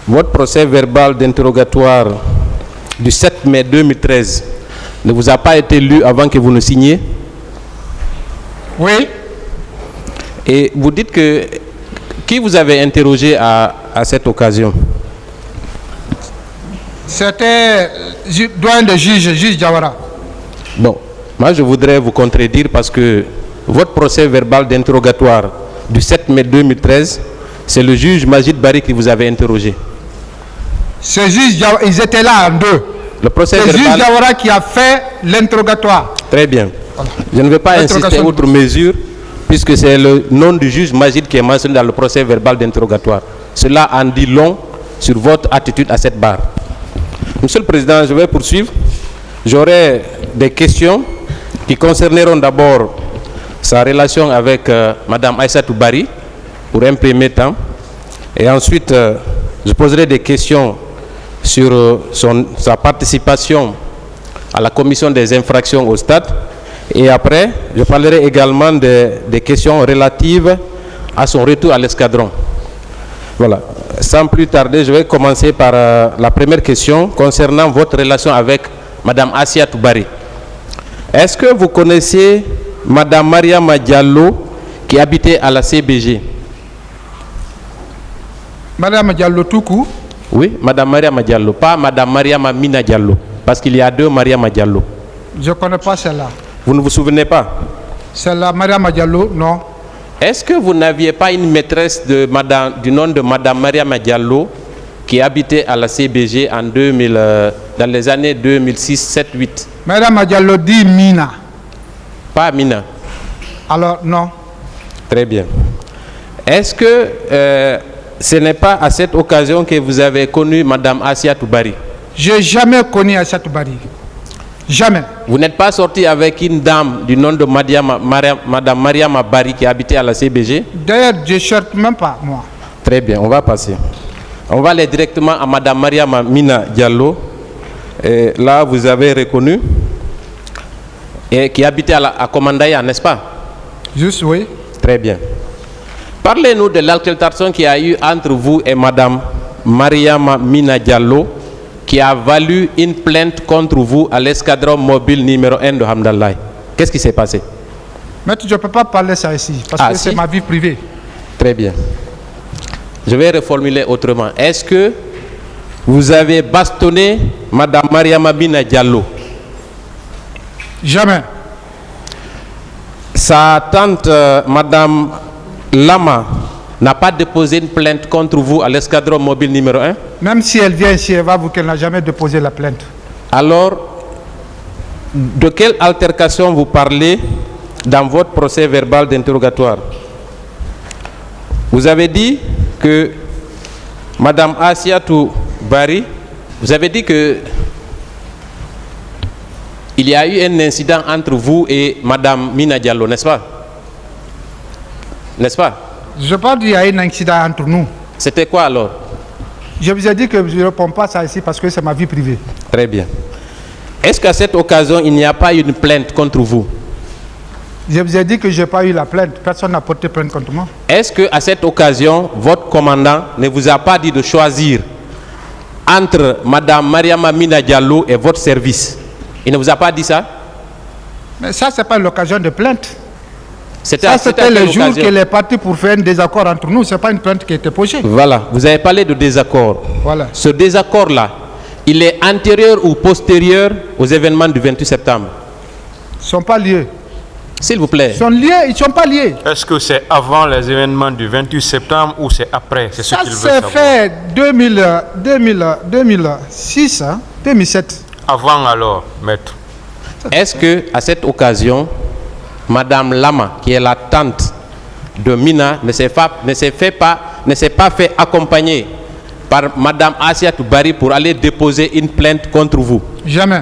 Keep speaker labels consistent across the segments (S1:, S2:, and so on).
S1: Votre procès verbal d'interrogatoire du 7 mai 2013 ne vous a pas été lu avant que vous ne signiez?
S2: Oui.
S1: Et vous dites que qui vous avez interrogé à cette occasion?
S2: C'était doyen de juge Diawara.
S1: Bon, moi je voudrais vous contredire parce que votre procès verbal d'interrogatoire du 7 mai 2013, c'est le juge Majid Barry qui vous avait interrogé.
S2: Ce juge Diawara, ils étaient là en deux.
S1: Le procès
S2: verbal... juge Diawara qui a fait l'interrogatoire.
S1: Très bien. Voilà. Je ne vais pas insister outre mesure, puisque c'est le nom du juge Majid qui est mentionné dans le procès verbal d'interrogatoire. Cela en dit long sur votre attitude à cette barre. Monsieur le Président, je vais poursuivre. J'aurai des questions qui concerneront d'abord sa relation avec Mme Aïssatou Bari, pour un premier temps. Et ensuite, je poserai des questions sur sa participation à la commission des infractions au stade. Et après, je parlerai également des questions relatives à son retour à l'escadron. Voilà. Sans plus tarder, je vais commencer par la première question concernant votre relation avec Mme Aïssatou Bari. Est-ce que vous connaissez Mme Mariama Diallo qui habitait à la CBG?
S2: Mme Diallo tout court?
S1: Oui, Mme Mariama Diallo, pas Mme Mariama Mina Diallo, parce qu'il y a deux Mariama Diallo.
S2: Je ne connais pas celle-là.
S1: Vous ne vous souvenez pas?
S2: Celle-là, Mariama Diallo, non.
S1: Est-ce que vous n'aviez pas une maîtresse du nom de Mme Mariama Diallo qui habitait à la CBG en 2000, dans les années 2006, 7, 8?
S2: Mariama Diallo dit Mina.
S1: Pas Mina.
S2: Alors, non.
S1: Très bien. Est-ce que ce n'est pas à cette occasion que vous avez connu Mme Aïssatou Bari?
S2: Je n'ai jamais connu Aïssatou Bari. Jamais.
S1: Vous n'êtes pas sorti avec une dame du nom de Mme Mariama Bari qui habitait à la CBG?
S2: D'ailleurs, je ne cherche même pas, moi.
S1: Très bien, on va passer. On va aller directement à Mme Mariama Mina Diallo. Et là, vous avez reconnu. Et qui habitait à Komandaya, n'est-ce pas?
S2: Juste, oui.
S1: Très bien. Parlez-nous de l'altercation qu'il y a eu entre vous et Mme Mariama Mina Diallo qui a valu une plainte contre vous à l'escadron mobile numéro 1 de Hamdallah. Qu'est-ce qui s'est passé?
S2: Maître, je ne peux pas parler ça ici parce que c'est ma vie privée.
S1: Très bien. Je vais reformuler autrement. Est-ce que vous avez bastonné Mme Mariama Mina Diallo?
S2: Jamais.
S1: Sa tante, Mme Lama, n'a pas déposé une plainte contre vous à l'escadron mobile numéro 1?
S2: Même si elle vient ici, elle va vous qu'elle n'a jamais déposé la plainte.
S1: Alors, de quelle altercation vous parlez dans votre procès verbal d'interrogatoire? Vous avez dit que Mme Aïssatou Bari, vous avez dit que il y a eu un incident entre vous et Mme Mina Diallo, n'est-ce pas? N'est-ce pas?
S2: Je n'ai pas dit qu'il y a eu un incident entre nous.
S1: C'était quoi alors?
S2: Je vous ai dit que je ne réponds pas à ça ici parce que c'est ma vie privée.
S1: Très bien. Est-ce qu'à cette occasion, il n'y a pas eu une plainte contre vous?
S2: Je vous ai dit que je n'ai pas eu la plainte. Personne n'a porté plainte contre moi.
S1: Est-ce qu'à cette occasion, votre commandant ne vous a pas dit de choisir entre Mme Mariama Mina Diallo et votre service? Il ne vous a pas dit ça?
S2: Mais ça, ce n'est pas l'occasion de plainte.
S1: C'était
S2: le jour qu'elle est partie pour faire un désaccord entre nous. Ce n'est pas une plainte qui a été posée.
S1: Voilà, vous avez parlé de désaccord.
S2: Voilà.
S1: Ce désaccord-là, il est antérieur ou postérieur aux événements du 28 septembre?
S2: Ils ne sont pas liés.
S1: S'il vous plaît.
S2: Ils sont liés, ils ne sont pas liés.
S3: Est-ce que c'est avant les événements du 28 septembre ou c'est après? C'est ce qu'il veut
S2: savoir. Ça s'est fait 2006, hein, 2007.
S3: Avant alors, maître.
S1: Est-ce que à cette occasion, Madame Lama, qui est la tante de Mina, ne s'est pas fait accompagner par Madame Aïssatou Bari pour aller déposer une plainte contre vous?
S2: Jamais.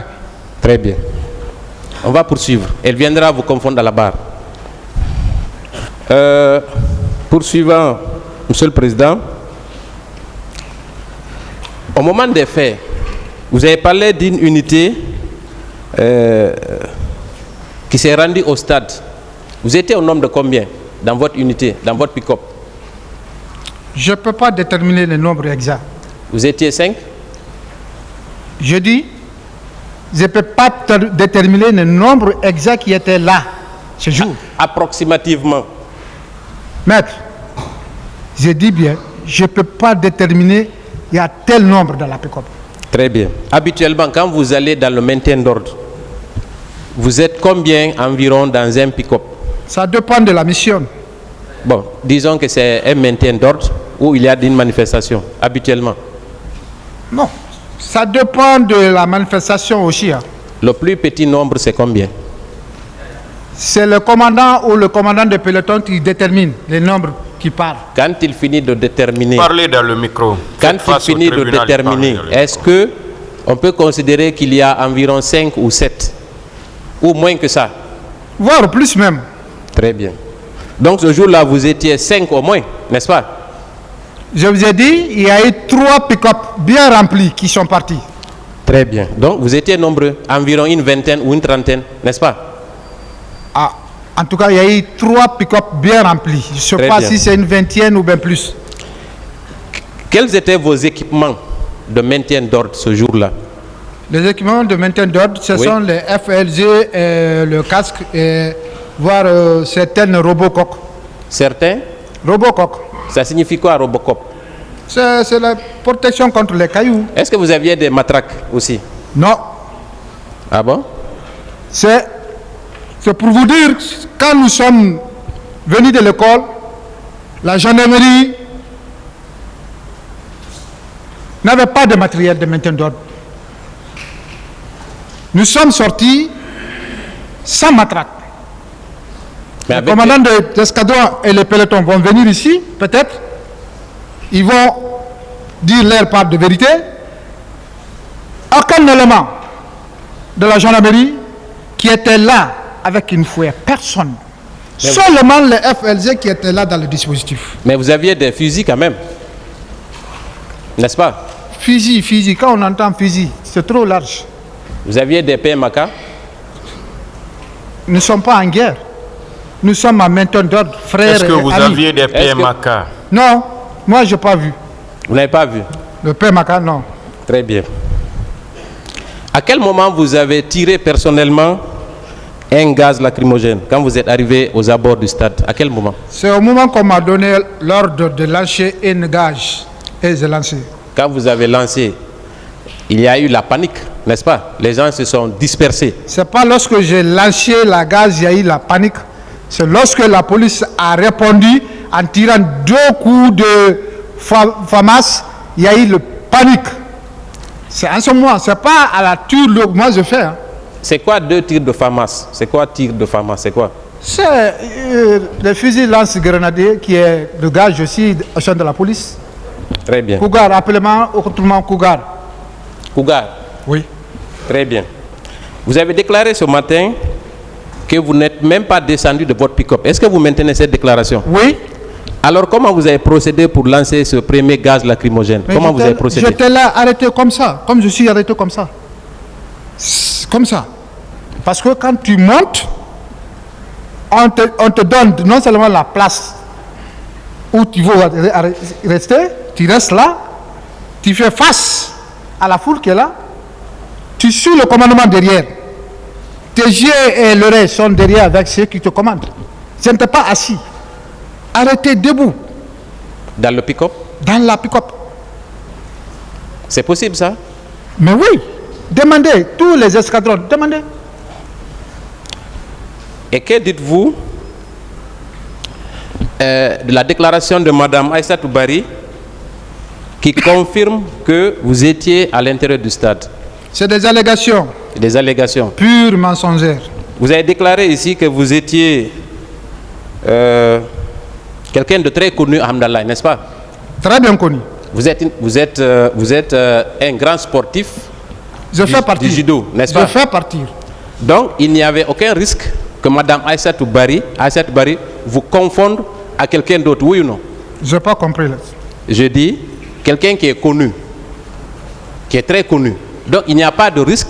S1: Très bien. On va poursuivre. Elle viendra vous confondre à la barre. Poursuivant, Monsieur le Président, au moment des faits, vous avez parlé d'une unité qui s'est rendue au stade. Vous étiez au nombre de combien dans votre unité, dans votre pick-up?
S2: Je ne peux pas déterminer le nombre exact.
S1: Vous étiez 5?
S2: Je dis, je ne peux pas déterminer le nombre exact qui était là ce jour.
S1: Approximativement.
S2: Maître, je dis bien, je ne peux pas déterminer il y a tel nombre dans la pick-up.
S1: Très bien. Habituellement, quand vous allez dans le maintien d'ordre, vous êtes combien environ dans un pick-up?
S2: Ça dépend de la mission.
S1: Bon, disons que c'est un maintien d'ordre où il y a une manifestation, habituellement.
S2: Non, ça dépend de la manifestation aussi. Hein.
S1: Le plus petit nombre, c'est combien?
S2: C'est le commandant ou le commandant de peloton qui détermine les nombres qui partent.
S1: Quand il finit de déterminer,
S3: Parlez dans le micro.
S1: quand
S3: Faites
S1: il
S3: face au
S1: finit de
S3: tribunal,
S1: déterminer,
S3: parlez.
S1: est-ce que on peut considérer qu'il y a environ 5 ou 7 ou moins que ça?
S2: Voire plus même.
S1: Très bien. Donc ce jour-là, vous étiez 5 au moins, n'est-ce pas?
S2: Je vous ai dit, il y a eu 3 pick-up bien remplis qui sont partis.
S1: Très bien. Donc vous étiez nombreux, environ une vingtaine ou une trentaine, n'est-ce pas?
S2: Ah, en tout cas, il y a eu 3 pick-up bien remplis. Je ne sais
S1: Très
S2: pas
S1: bien.
S2: si c'est une vingtaine ou bien plus.
S1: Quels étaient vos équipements de maintien d'ordre ce jour-là?
S2: Les équipements de maintien d'ordre, ce
S1: Oui.
S2: sont les FLG, le casque, et voire certaines Robocoq.
S1: Certains?
S2: Robocoq,
S1: Ça signifie quoi, Robocop?
S2: c'est la protection contre les cailloux.
S1: Est-ce que vous aviez des matraques aussi?
S2: Non,
S1: Ah bon?
S2: c'est pour vous dire, quand nous sommes venus de l'école, la gendarmerie n'avait pas de matériel de maintien d'ordre. Nous sommes sortis sans matraque.
S1: Mais
S2: Les
S1: avec
S2: commandants de l'escadron et les pelotons vont venir ici, peut-être. Ils vont dire leur part de vérité. Aucun élément de la gendarmerie qui était là avec une fouille. Personne.
S1: Mais
S2: Seulement les FLG qui étaient là dans le dispositif.
S1: Mais vous aviez des fusils quand même, n'est-ce pas?
S2: Fusil, quand on entend fusil, c'est trop large.
S1: Vous aviez des PMAK?
S2: Nous ne sommes pas en guerre. Nous sommes en maintien d'ordre, frères
S3: Est-ce que
S2: et
S3: vous
S2: amis.
S3: aviez des
S1: Est-ce que-
S3: PMAK?
S2: Non, moi je n'ai pas vu.
S1: Vous n'avez pas vu?
S2: Le PMAK, non.
S1: Très bien. À quel moment vous avez tiré personnellement un gaz lacrymogène quand vous êtes arrivé aux abords du stade? À quel moment?
S2: C'est au moment qu'on m'a donné l'ordre de lâcher une gage. Et j'ai lancé.
S1: Quand vous avez lancé, il y a eu la panique, n'est-ce pas? Les gens se sont dispersés.
S2: C'est pas lorsque j'ai lâché la gaz, il y a eu la panique. C'est lorsque la police a répondu en tirant 2 coups de FAMAS, il y a eu le panique. C'est en ce moment, c'est pas à la ture que moi je fais. Hein.
S1: C'est quoi 2 tirs de FAMAS? C'est quoi tir de FAMAS? C'est quoi?
S2: C'est le fusil lance-grenadier qui est le gage aussi au sein de la police.
S1: Très bien.
S2: Cougar, appellement autrement Cougar.
S1: Cougar.
S2: Oui.
S1: Très bien. Vous avez déclaré ce matin que vous n'êtes même pas descendu de votre pick-up. Est-ce que vous maintenez cette déclaration?
S2: Oui.
S1: Alors comment vous avez procédé pour lancer ce premier gaz lacrymogène?
S2: Mais
S1: Comment vous avez procédé?
S2: J'étais là arrêté comme ça, comme je suis arrêté comme ça. Comme ça. Parce que quand tu montes, on te donne non seulement la place où tu veux rester, tu restes là, tu fais face à la foule qui est là, tu suis le commandement derrière. Tes yeux et l'oreille sont derrière avec ceux qui te commandent. Je n'étais pas assis. Arrêté debout,
S1: Dans le pick-up?
S2: dans la pick-up.
S1: C'est possible ça?
S2: Mais oui, demandez, tous les escadrons, demandez.
S1: Et que dites-vous de la déclaration de Mme Aïssa Toubari qui confirme que vous étiez à l'intérieur du stade?
S2: C'est des allégations
S1: Des allégations.
S2: pures mensongères.
S1: Vous avez déclaré ici que vous étiez quelqu'un de très connu à Hamdallah, n'est-ce pas?
S2: Très bien connu.
S1: Vous êtes un grand sportif
S2: Je fais partie.
S1: du judo, n'est-ce
S2: Je
S1: pas?
S2: fais partir.
S1: Donc, il n'y avait aucun risque que Mme Aïssa Toubari vous confonde à quelqu'un d'autre, oui ou non?
S2: Je n'ai pas compris. Là.
S1: Je dis, quelqu'un qui est connu, qui est très connu. Donc, il n'y a pas de risque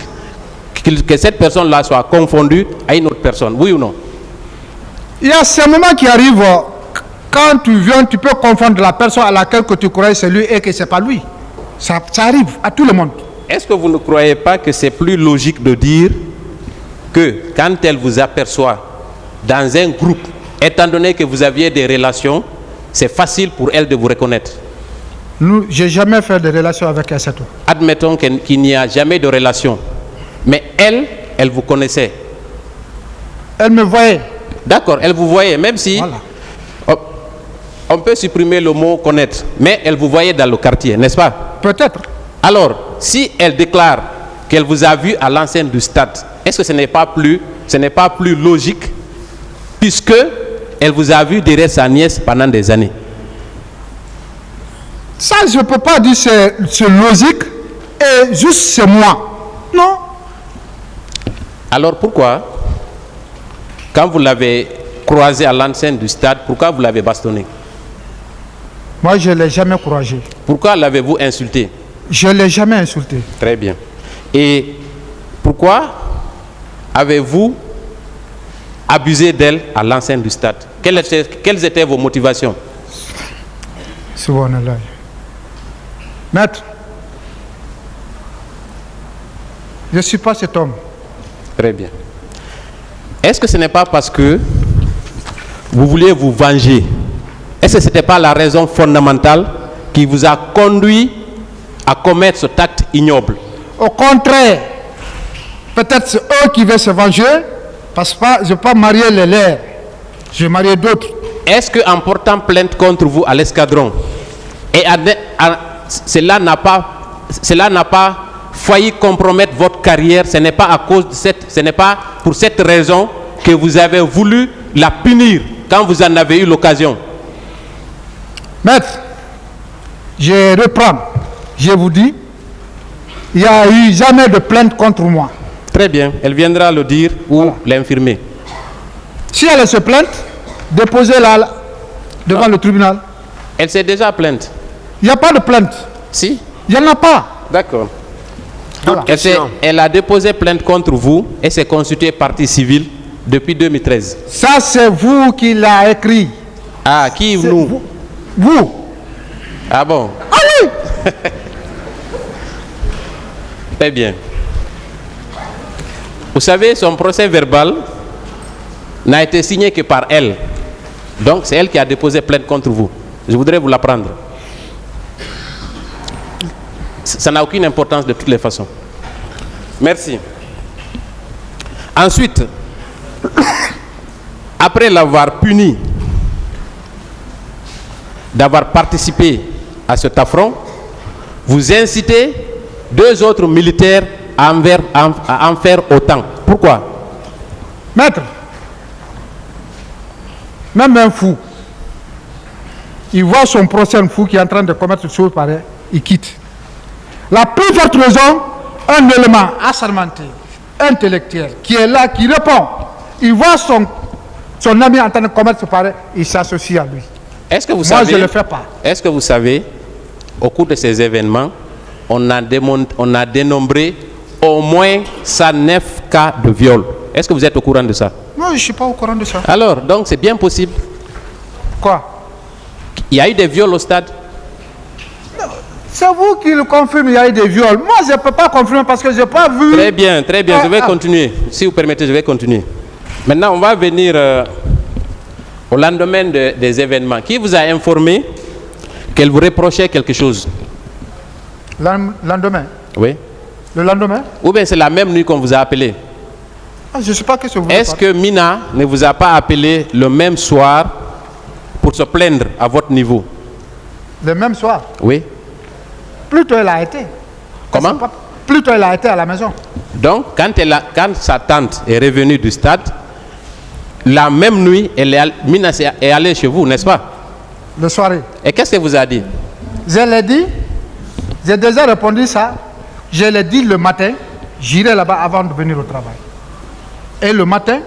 S1: que cette personne-là soit confondue à une autre personne, oui ou non?
S2: Il y a ces moments qui arrivent, quand tu viens, tu peux confondre la personne à laquelle que tu crois c'est lui et que ce n'est pas lui. Ça arrive à tout le monde.
S1: Est-ce que vous ne croyez pas que c'est plus logique de dire que quand elle vous aperçoit dans un groupe, étant donné que vous aviez des relations, c'est facile pour elle de vous reconnaître?
S2: J'ai jamais fait de relation avec Aïssatou.
S1: Admettons qu'il n'y a jamais de relation, mais elle vous connaissait.
S2: Elle me voyait.
S1: D'accord, elle vous voyait, même si
S2: Voilà.
S1: on peut supprimer le mot connaître, mais elle vous voyait dans le quartier, n'est-ce pas?
S2: Peut-être.
S1: Alors, si elle déclare qu'elle vous a vu à l'enceinte du stade, est-ce que ce n'est pas plus logique, puisque elle vous a vu derrière sa nièce pendant des années?
S2: Ça, je ne peux pas dire c'est logique et juste c'est moi. Non.
S1: Alors pourquoi, quand vous l'avez croisé à l'enceinte du stade, pourquoi vous l'avez bastonné?
S2: Moi, je ne l'ai jamais encouragé.
S1: Pourquoi l'avez-vous insulté?
S2: Je ne l'ai jamais insulté.
S1: Très bien. Et pourquoi avez-vous abusé d'elle à l'enceinte du stade? Quelles étaient vos motivations?
S2: Subhanallah. Maître, je ne suis pas cet homme.
S1: Très bien. Est-ce que ce n'est pas parce que vous vouliez vous venger? Est-ce que ce n'était pas la raison fondamentale qui vous a conduit à commettre cet acte ignoble?
S2: Au contraire, peut-être c'est eux qui veulent se venger, parce que je ne vais pas marier les leurs. Je vais marier d'autres.
S1: Est-ce qu'en portant plainte contre vous à l'escadron, et cela n'a pas failli compromettre votre carrière? Ce n'est pas à cause de ce n'est pas pour cette raison que vous avez voulu la punir quand vous en avez eu l'occasion?
S2: Maître, je reprends. Je vous dis, il n'y a eu jamais de plainte contre moi.
S1: Très bien, elle viendra le dire ou l'infirmer.
S2: Si elle se plainte, déposez-la devant le tribunal.
S1: Elle s'est déjà plainte.
S2: Il n'y a pas de plainte.
S1: Si?
S2: Il n'y en a pas.
S1: D'accord.
S2: Voilà.
S1: Elle a déposé plainte contre vous et s'est constituée partie civile depuis 2013.
S2: Ça, c'est vous qui l'avez écrit.
S1: Ah, qui
S2: C'est
S1: nous?
S2: Vous.
S1: Ah bon?
S2: Allez.
S1: Très bien. Vous savez, son procès verbal n'a été signé que par elle. Donc, c'est elle qui a déposé plainte contre vous. Je voudrais vous l'apprendre. Ça n'a aucune importance de toutes les façons. Merci. Ensuite, après l'avoir puni d'avoir participé à cet affront, vous incitez deux autres militaires à en faire autant. Pourquoi?
S2: Maître, même un fou, il voit son prochain fou qui est en train de commettre une chose pareille, il quitte. La plus forte raison, un élément assermenté, intellectuel, qui est là, qui répond, il voit son ami en train de commettre ce pareil, il s'associe à lui.
S1: Est-ce que vous
S2: Moi,
S1: savez,
S2: je ne le fais pas.
S1: Est-ce que vous savez, au cours de ces événements, on a dénombré au moins 109 cas de viol? Est-ce que vous êtes au courant de ça?
S2: Non, je ne suis pas au courant de ça.
S1: Alors, donc c'est bien possible.
S2: Quoi?
S1: Il y a eu des viols au stade?
S2: C'est vous qui le confirmez, il y a eu des viols. Moi, je ne peux pas confirmer parce que je n'ai pas vu.
S1: Très bien, je vais continuer. Si vous permettez, je vais continuer. Maintenant, on va venir au lendemain des événements. Qui vous a informé qu'elle vous reprochait quelque chose?
S2: Lendemain.
S1: Oui.
S2: Le lendemain?
S1: Ou bien c'est la même nuit qu'on vous a appelé?
S2: Ah, je ne sais pas ce que vous
S1: Est-ce que Mina ne vous a pas appelé le même soir pour se plaindre à votre niveau?
S2: Le même soir?
S1: Oui.
S2: Plutôt elle a été.
S1: Comment?
S2: Plutôt elle a été à la maison.
S1: Donc, quand sa tante est revenue du stade, la même nuit, Mina est allée chez vous, n'est-ce pas?
S2: Le soirée.
S1: Et qu'est-ce qu'elle vous a dit?
S2: Je l'ai dit, j'ai déjà répondu ça. Je l'ai dit le matin, j'irai là-bas avant de venir au travail. Et le matin,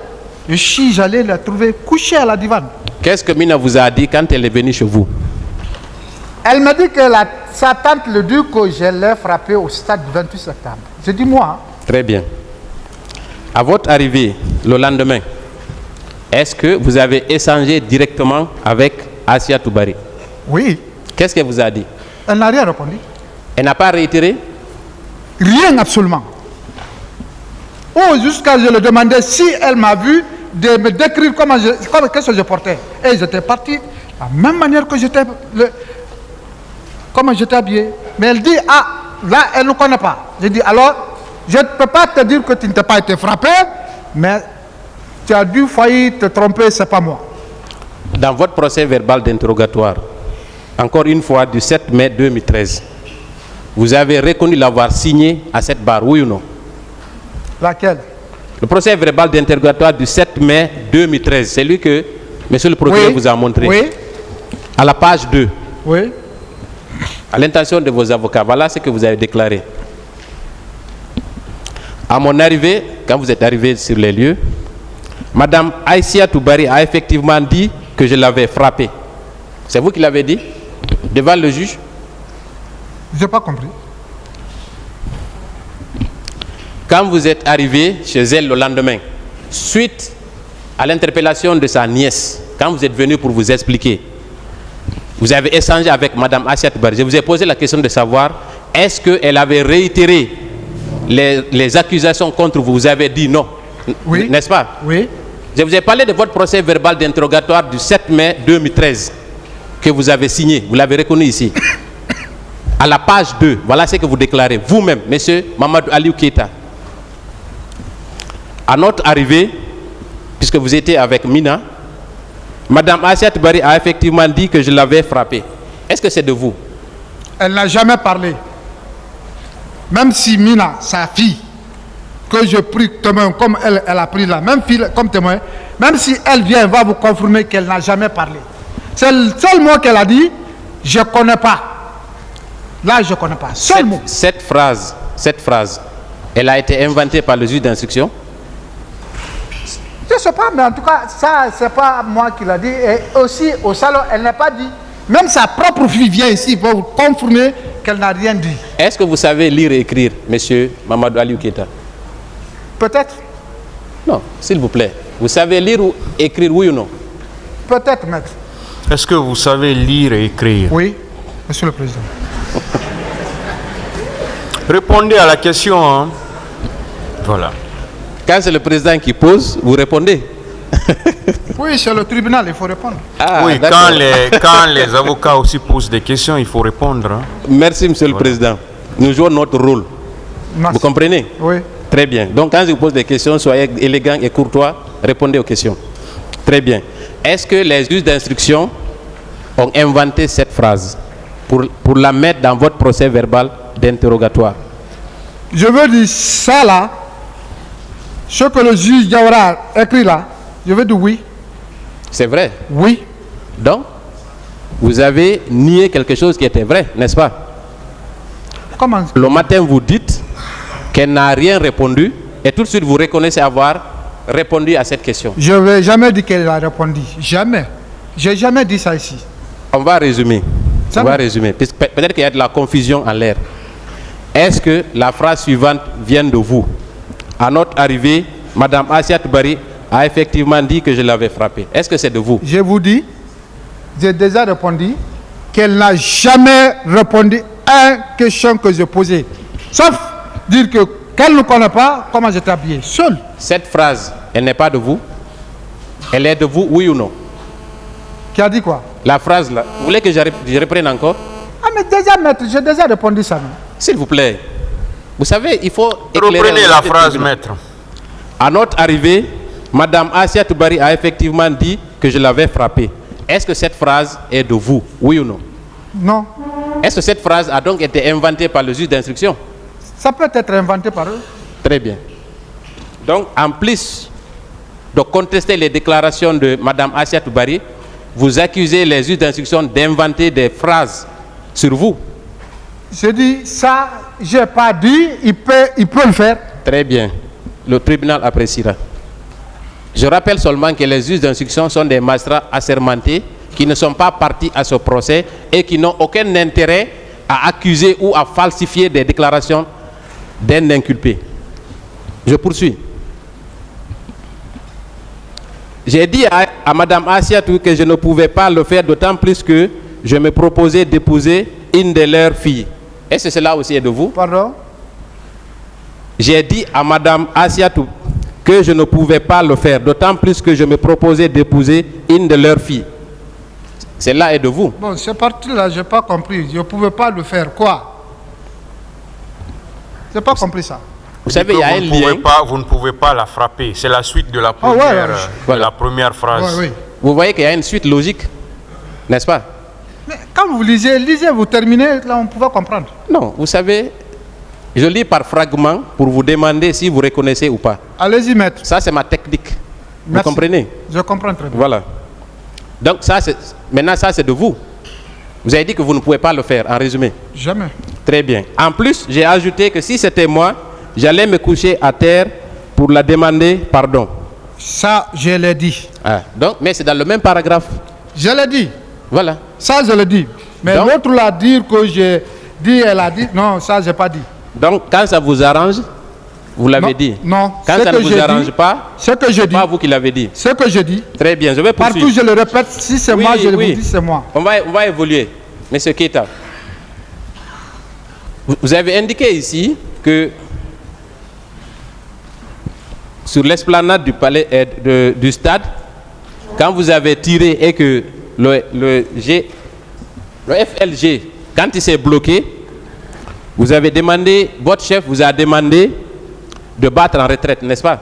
S2: j'allais la trouver couchée à la divan.
S1: Qu'est-ce que Mina vous a dit quand elle est venue chez vous?
S2: Elle m'a dit que sa tante le dit que je l'ai frappé au stade du 28 septembre. J'ai dit moi.
S1: Très bien. À votre arrivée le lendemain, est-ce que vous avez échangé directement avec Asia Toubari?
S2: Oui.
S1: Qu'est-ce qu'elle vous a dit?
S2: Elle n'a rien répondu.
S1: Elle n'a pas réitéré?
S2: Rien absolument. Oh, jusqu'à je le demandais si elle m'a vu, de me décrire qu'est-ce que je portais. Et j'étais parti de la même manière que j'étais, comment j'étais habillé. Mais elle dit, ah, là, elle ne connaît pas. J'ai dit, alors, je ne peux pas te dire que tu ne t'es pas été frappé, mais tu as dû faillir te tromper, c'est pas moi.
S1: Dans votre procès verbal d'interrogatoire, encore une fois, du 7 mai 2013, vous avez reconnu l'avoir signé à cette barre, oui ou non?
S2: Laquelle?
S1: Le procès verbal d'interrogatoire du 7 mai 2013, c'est lui que monsieur le procureur vous a montré.
S2: Oui.
S1: À la page 2.
S2: Oui.
S1: À l'intention de vos avocats, voilà ce que vous avez déclaré. À mon arrivée, quand vous êtes arrivé sur les lieux, Madame Aïssia Toubari a effectivement dit que je l'avais frappé. C'est vous qui l'avez dit? Devant le juge?
S2: Je n'ai pas compris.
S1: Quand vous êtes arrivé chez elle le lendemain, suite à l'interpellation de sa nièce, quand vous êtes venu pour vous expliquer, vous avez échangé avec Madame Aïssia Toubari. Je vous ai posé la question de savoir, est-ce qu'elle avait réitéré les accusations contre vous? Vous avez dit non,
S2: oui.
S1: N'est-ce pas?
S2: Oui.
S1: Je vous ai parlé de votre procès verbal d'interrogatoire du 7 mai 2013 que vous avez signé, vous l'avez reconnu ici. À la page 2, voilà ce que vous déclarez vous-même, monsieur Mamadou Aliou Keita. À notre arrivée, puisque vous étiez avec Mina, Madame Aïssia Toubari a effectivement dit que je l'avais frappé. Est-ce que c'est de vous?
S2: Elle n'a jamais parlé. Même si Mina, sa fille, que je prie témoin comme elle a pris la même fille comme témoin, même si elle vient, va vous confirmer qu'elle n'a jamais parlé. C'est le seul mot qu'elle a dit, je ne connais pas. Là, je ne connais pas. Seul mot.
S1: Cette phrase, elle a été inventée par le juge d'instruction?
S2: Je ne sais pas, mais en tout cas, ça, ce n'est pas moi qui l'a dit. Et aussi, au salon, elle n'a pas dit. Même sa propre fille vient ici pour vous confirmer qu'elle n'a rien dit.
S1: Est-ce que vous savez lire et écrire, monsieur Mamadou Aliou Keita?
S2: Peut-être.
S1: Non, s'il vous plaît. Vous savez lire ou écrire, oui ou non?
S2: Peut-être, maître.
S3: Est-ce que vous savez lire et écrire?
S2: Oui, monsieur le président.
S3: Répondez à la question. Hein. Voilà.
S1: Quand c'est le président qui pose, vous répondez.
S2: Oui, c'est le tribunal, il faut répondre.
S1: Ah,
S3: oui, quand les avocats aussi posent des questions, il faut répondre. Hein.
S1: Merci, monsieur le président. Nous jouons notre rôle.
S2: Merci.
S1: Vous comprenez? Oui. Très bien. Donc, quand je vous pose des questions, soyez élégant et courtois, répondez aux questions. Très bien. Est-ce que les juges d'instruction ont inventé cette phrase pour la mettre dans votre procès verbal d'interrogatoire?
S2: Je veux dire ça là, ce que le juge Diawara a écrit là, je veux dire oui.
S1: C'est vrai?
S2: Oui.
S1: Donc, vous avez nié quelque chose qui était vrai, n'est-ce pas?
S2: Comment?
S1: Le matin, vous dites qu'elle n'a rien répondu et tout de suite, vous reconnaissez avoir répondu à cette question.
S2: Je n'ai jamais dit qu'elle a répondu. Jamais. Je n'ai jamais dit ça ici.
S1: On va résumer. Peut-être qu'il y a de la confusion en l'air. Est-ce que la phrase suivante vient de vous? À notre arrivée, Madame Aïssia Toubari a effectivement dit que je l'avais frappé. Est-ce que c'est de vous?
S2: Je vous dis, j'ai déjà répondu qu'elle n'a jamais répondu à une question que je posais. Sauf dire qu'elle ne connaît pas comment j'étais habillé. Seul.
S1: Cette phrase, elle n'est pas de vous? Elle est de vous, oui ou non?
S2: Qui a dit quoi?
S1: La phrase là. Vous voulez que je reprenne encore?
S2: Ah mais déjà, maître, j'ai déjà répondu ça.
S1: S'il vous plaît. Vous savez, il faut éclairer.
S3: Reprenez la phrase, maître.
S1: À notre arrivée, Madame Aïssia Toubari a effectivement dit que je l'avais frappé. Est-ce que cette phrase est de vous, oui ou non?
S2: Non.
S1: Est-ce que cette phrase a donc été inventée par le juge d'instruction?
S2: Ça peut être inventé par eux.
S1: Très bien. Donc, en plus de contester les déclarations de Madame Aïssia Toubari, vous accusez les juges d'instruction d'inventer des phrases sur vous.
S2: Je dis ça, je n'ai pas dit, il peut le faire.
S1: Très bien. Le tribunal appréciera. Je rappelle seulement que les juges d'instruction sont des magistrats assermentés qui ne sont pas partis à ce procès et qui n'ont aucun intérêt à accuser ou à falsifier des déclarations d'un inculpé. Je poursuis. J'ai dit à Mme Aïssia que je ne pouvais pas le faire, d'autant plus que je me proposais d'épouser une de leurs filles. Est-ce que cela aussi est de vous?
S2: Pardon?
S1: J'ai dit à Madame Asiatou que je ne pouvais pas le faire, d'autant plus que je me proposais d'épouser une de leurs filles. Cela est de vous.
S2: Bon, cette partie-là, je n'ai pas compris. Je ne pouvais pas le faire. Quoi? Je n'ai pas compris ça.
S1: Vous savez, il y a un lien.
S3: Vous ne pouvez pas la frapper. C'est la suite de la première phrase.
S2: Oui.
S1: Vous voyez qu'il y a une suite logique, n'est-ce pas?
S2: Mais quand vous lisez, vous terminez, là on pouvait comprendre.
S1: Non, vous savez, je lis par fragments pour vous demander si vous reconnaissez ou pas.
S2: Allez-y, maître.
S1: Ça, c'est ma technique. Vous
S2: Merci.
S1: comprenez?
S2: Je comprends très bien.
S1: Voilà. Donc, maintenant, ça, c'est de vous. Vous avez dit que vous ne pouvez pas le faire, en résumé.
S2: Jamais.
S1: Très bien. En plus, j'ai ajouté que si c'était moi, j'allais me coucher à terre pour la demander pardon.
S2: Ça, je l'ai dit.
S1: Ah, donc, mais c'est dans le même paragraphe.
S2: Je l'ai dit.
S1: Voilà.
S2: Ça, je l'ai dit. Mais
S1: Donc-
S2: l'autre l'a dit que j'ai dit, elle a dit. Non, ça, je n'ai pas dit.
S1: Donc, quand ça vous arrange, vous l'avez
S2: Non,
S1: dit.
S2: non.
S1: Quand
S2: Ce
S1: ça ne
S2: que
S1: vous
S2: j'ai
S1: arrange
S2: dit-
S1: pas,
S2: Ce que je
S1: c'est
S2: dis.
S1: pas vous qui l'avez dit.
S2: Ce que je dis.
S1: Très bien, je vais poursuivre.
S2: Partout, je le répète. Si c'est moi, je vous dis, c'est moi.
S1: On va évoluer. Monsieur Keita, vous avez indiqué ici que sur l'esplanade du palais du stade, quand vous avez tiré et que le FLG, quand il s'est bloqué, vous avez demandé, votre chef vous a demandé de battre en retraite, n'est-ce pas?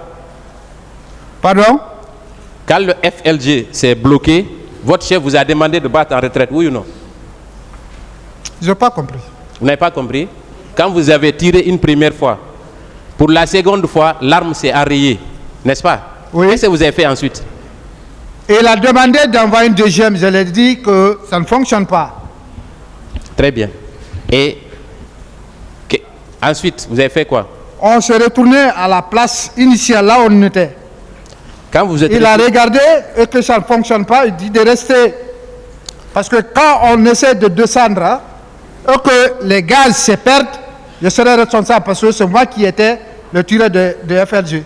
S2: Pardon?
S1: Quand le FLG s'est bloqué, votre chef vous a demandé de battre en retraite, oui ou non?
S2: Je n'ai pas compris.
S1: Vous n'avez pas compris? Quand vous avez tiré une première fois, pour la seconde fois, l'arme s'est arrayée, n'est-ce pas?
S2: Oui.
S1: Qu'est-ce que vous avez fait ensuite?
S2: Et il a demandé d'envoyer une deuxième. Je lui ai dit que ça ne fonctionne pas.
S1: Très bien. Et ensuite, vous avez fait quoi?
S2: On s'est retourné à la place initiale, là où on était.
S1: Quand vous êtes
S2: Il a regardé et que ça ne fonctionne pas, il dit de rester. Parce que quand on essaie de descendre, hein, et que les gaz se perdent, je serai responsable parce que c'est moi qui étais le tireur de FLG.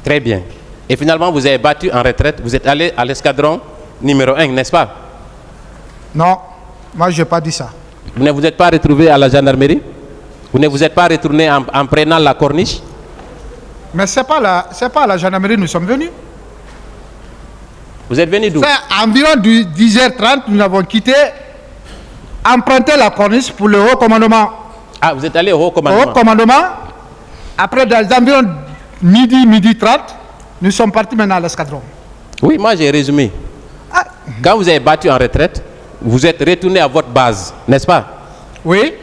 S1: Très bien. Et finalement, vous avez battu en retraite, vous êtes allé à l'escadron numéro 1, n'est-ce pas?
S2: Non, moi je n'ai pas dit ça.
S1: Vous ne vous êtes pas retrouvé à la gendarmerie? Vous ne vous êtes pas retourné en prenant la corniche?
S2: Mais ce n'est pas à la gendarmerie nous sommes venus.
S1: Vous êtes venu d'où?
S2: C'est environ 10h30, nous avons quitté, emprunté la corniche pour le haut commandement.
S1: Ah, vous êtes allé au haut
S2: Au
S1: commandement.
S2: haut commandement, après dans les environs midi 30, nous sommes partis maintenant à l'escadron.
S1: Oui, moi j'ai résumé.
S2: Ah,
S1: Quand vous avez battu en retraite, vous êtes retourné à votre base, n'est-ce pas?
S2: oui.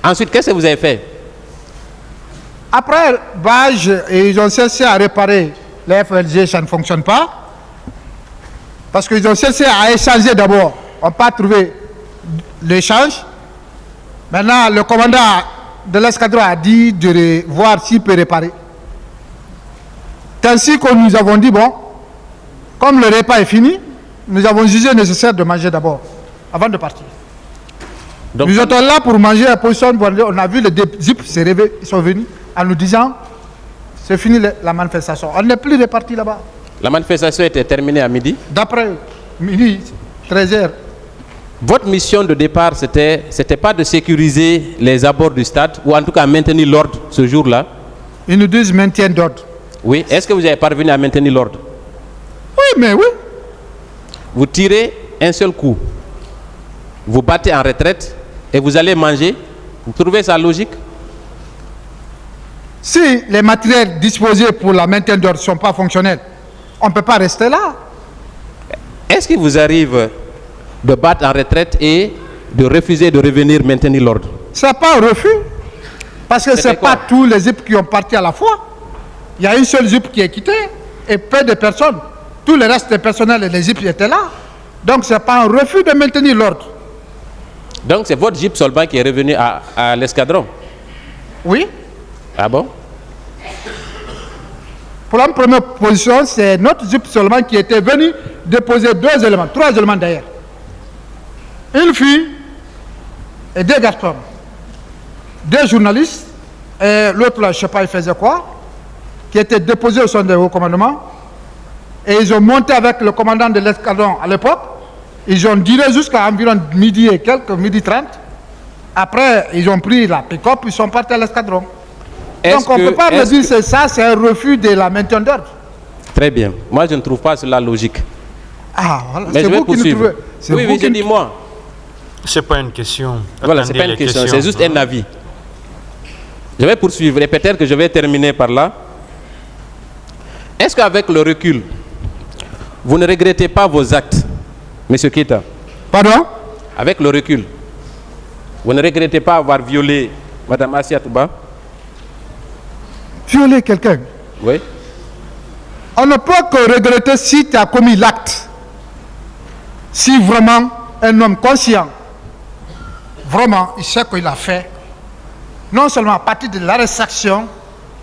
S1: Ensuite, qu'est-ce que vous avez fait?
S2: Après Bage, ils ont cessé à réparer les FLG, ça ne fonctionne pas. Parce qu'ils ont cessé à échanger d'abord. On n'a pas trouvé l'échange. Maintenant, le commandant de l'escadron a dit de voir s'il peut réparer. Ainsi que nous avons dit, bon, comme le repas est fini, nous avons jugé nécessaire de manger d'abord, avant de partir.
S1: Donc,
S2: Nous étions là pour manger à position, on a vu les zips se réveiller, ils sont venus en nous disant, c'est fini la manifestation. On n'est plus reparti là-bas.
S1: la manifestation était terminée à midi.
S2: D'après midi, 13h,
S1: Votre mission de départ, c'était pas de sécuriser les abords du stade, ou en tout cas maintenir l'ordre ce jour-là.
S2: ils nous disent maintien d'ordre.
S1: Oui. Est-ce que vous avez parvenu à maintenir l'ordre?
S2: Oui, mais oui.
S1: Vous tirez un seul coup, vous battez en retraite et vous allez manger. Vous trouvez ça logique?
S2: Si les matériels disposés pour la maintien d'ordre ne sont pas fonctionnels, on ne peut pas rester là.
S1: Est-ce qu'il vous arrive de battre en retraite et de refuser de revenir maintenir l'ordre?
S2: Ce n'est pas un refus. Parce que ce
S1: C'était
S2: n'est pas
S1: quoi?
S2: tous les zips qui ont parti à la fois. Il y a une seule zip qui est quittée et peu de personnes. Tout le reste des personnels et les zips étaient là. Donc ce n'est pas un refus de maintenir l'ordre.
S1: Donc c'est votre jeep seulement qui est revenu à l'escadron?
S2: Oui.
S1: Ah bon?
S2: Pour la première position, c'est notre zip seulement qui était venu déposer 3 éléments d'ailleurs. Une fille et 2 garçons. 2 journalistes et l'autre là, je ne sais pas, il faisait quoi, qui étaient déposés au sein du haut commandement. Et ils ont monté avec le commandant de l'escadron à l'époque. Ils ont duré jusqu'à environ midi et quelques, midi 30. Après, ils ont pris la pick-up, ils sont partis à l'escadron.
S1: Est-ce
S2: Donc on ne
S1: que-
S2: peut pas me
S1: est-ce
S2: dire
S1: que-
S2: que ça, c'est un refus de la maintien d'ordre.
S1: Très bien. Moi, je ne trouve pas cela logique.
S2: Ah, voilà.
S1: Mais
S2: C'est
S1: je vais
S2: vous qui nous
S1: poursuivre.
S2: trouvez. C'est
S1: Oui,
S2: vous
S1: oui,
S2: qui
S1: je
S2: nous-
S1: dis moi.
S3: C'est pas une question.
S1: Voilà, c'est
S3: Attendez
S1: pas une
S3: les
S1: question,
S3: questions.
S1: c'est juste un avis. Je vais poursuivre et peut-être que je vais terminer par là. Est-ce qu'avec le recul, vous ne regrettez pas vos actes, Monsieur Keita?
S2: Pardon?
S1: Avec le recul, vous ne regrettez pas avoir violé Madame Assia Touba?
S2: Violer quelqu'un.
S1: Oui.
S2: On ne peut que regretter si tu as commis l'acte. Si vraiment un homme conscient, vraiment, il sait qu'il a fait, non seulement à partir de l'arrestation,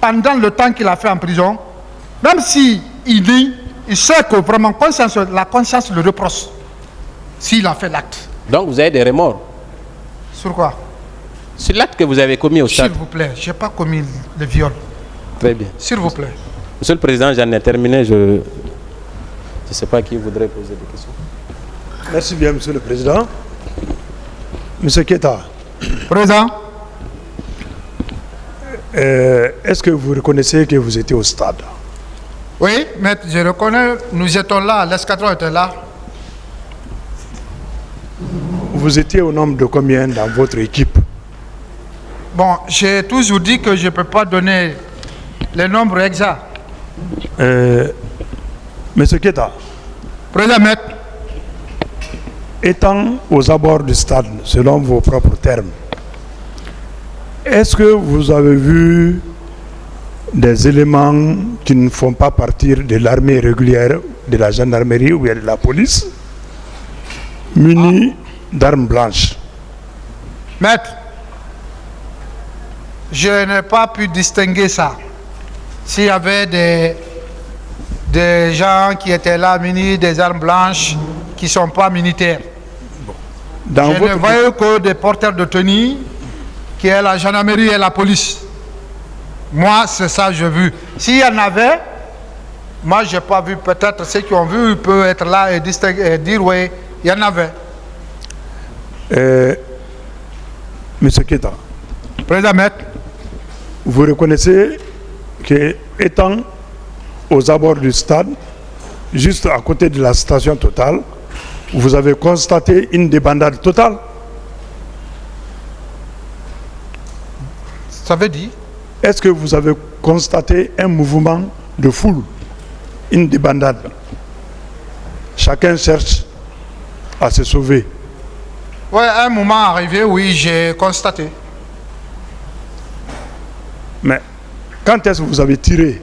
S2: pendant le temps qu'il a fait en prison, même si il dit, il sait que vraiment la conscience le reproche s'il a fait l'acte.
S1: Donc vous avez des remords
S2: Sur quoi?
S1: sur l'acte que vous avez commis au
S2: S'il
S1: stade.
S2: vous plaît, je n'ai pas commis le viol.
S1: Très bien.
S2: S'il vous plaît.
S1: Monsieur le Président, j'en ai terminé. Je ne sais pas qui voudrait poser des questions.
S4: Merci bien, Monsieur le Président. Monsieur Keita,
S2: Président,
S4: est-ce que vous reconnaissez que vous étiez au stade?
S2: oui, maître, je reconnais, nous étions là, l'escadron était là.
S4: Vous étiez au nombre de combien dans votre équipe?
S2: Bon, j'ai toujours dit que je ne peux pas donner les nombres exacts.
S4: Monsieur Keita,
S2: Président, maître,
S4: étant aux abords du stade, selon vos propres termes, est-ce que vous avez vu des éléments qui ne font pas partir de l'armée régulière, de la gendarmerie ou bien de la police, munis d'armes blanches?
S2: maître, je n'ai pas pu distinguer ça. S'il y avait des gens qui étaient là, munis des armes blanches, qui ne sont pas militaires.
S4: Dans
S2: Je ne
S4: votre...
S2: voyais que des porteurs de tenue, qui est la gendarmerie et la police. Moi, c'est ça que j'ai vu. S'il y en avait, moi, je n'ai pas vu. Peut-être ceux qui ont vu peuvent être là et distinguer, et dire oui, il y en avait.
S4: Monsieur Keita,
S2: Président, maître,
S4: vous reconnaissez que, étant aux abords du stade, juste à côté de la station Total, vous avez constaté une débandade totale?
S2: ça veut dire?
S4: Est-ce que vous avez constaté un mouvement de foule, une débandade? Chacun cherche à se sauver.
S2: Oui, un moment arrivé, oui, j'ai constaté.
S4: Mais quand est-ce que vous avez tiré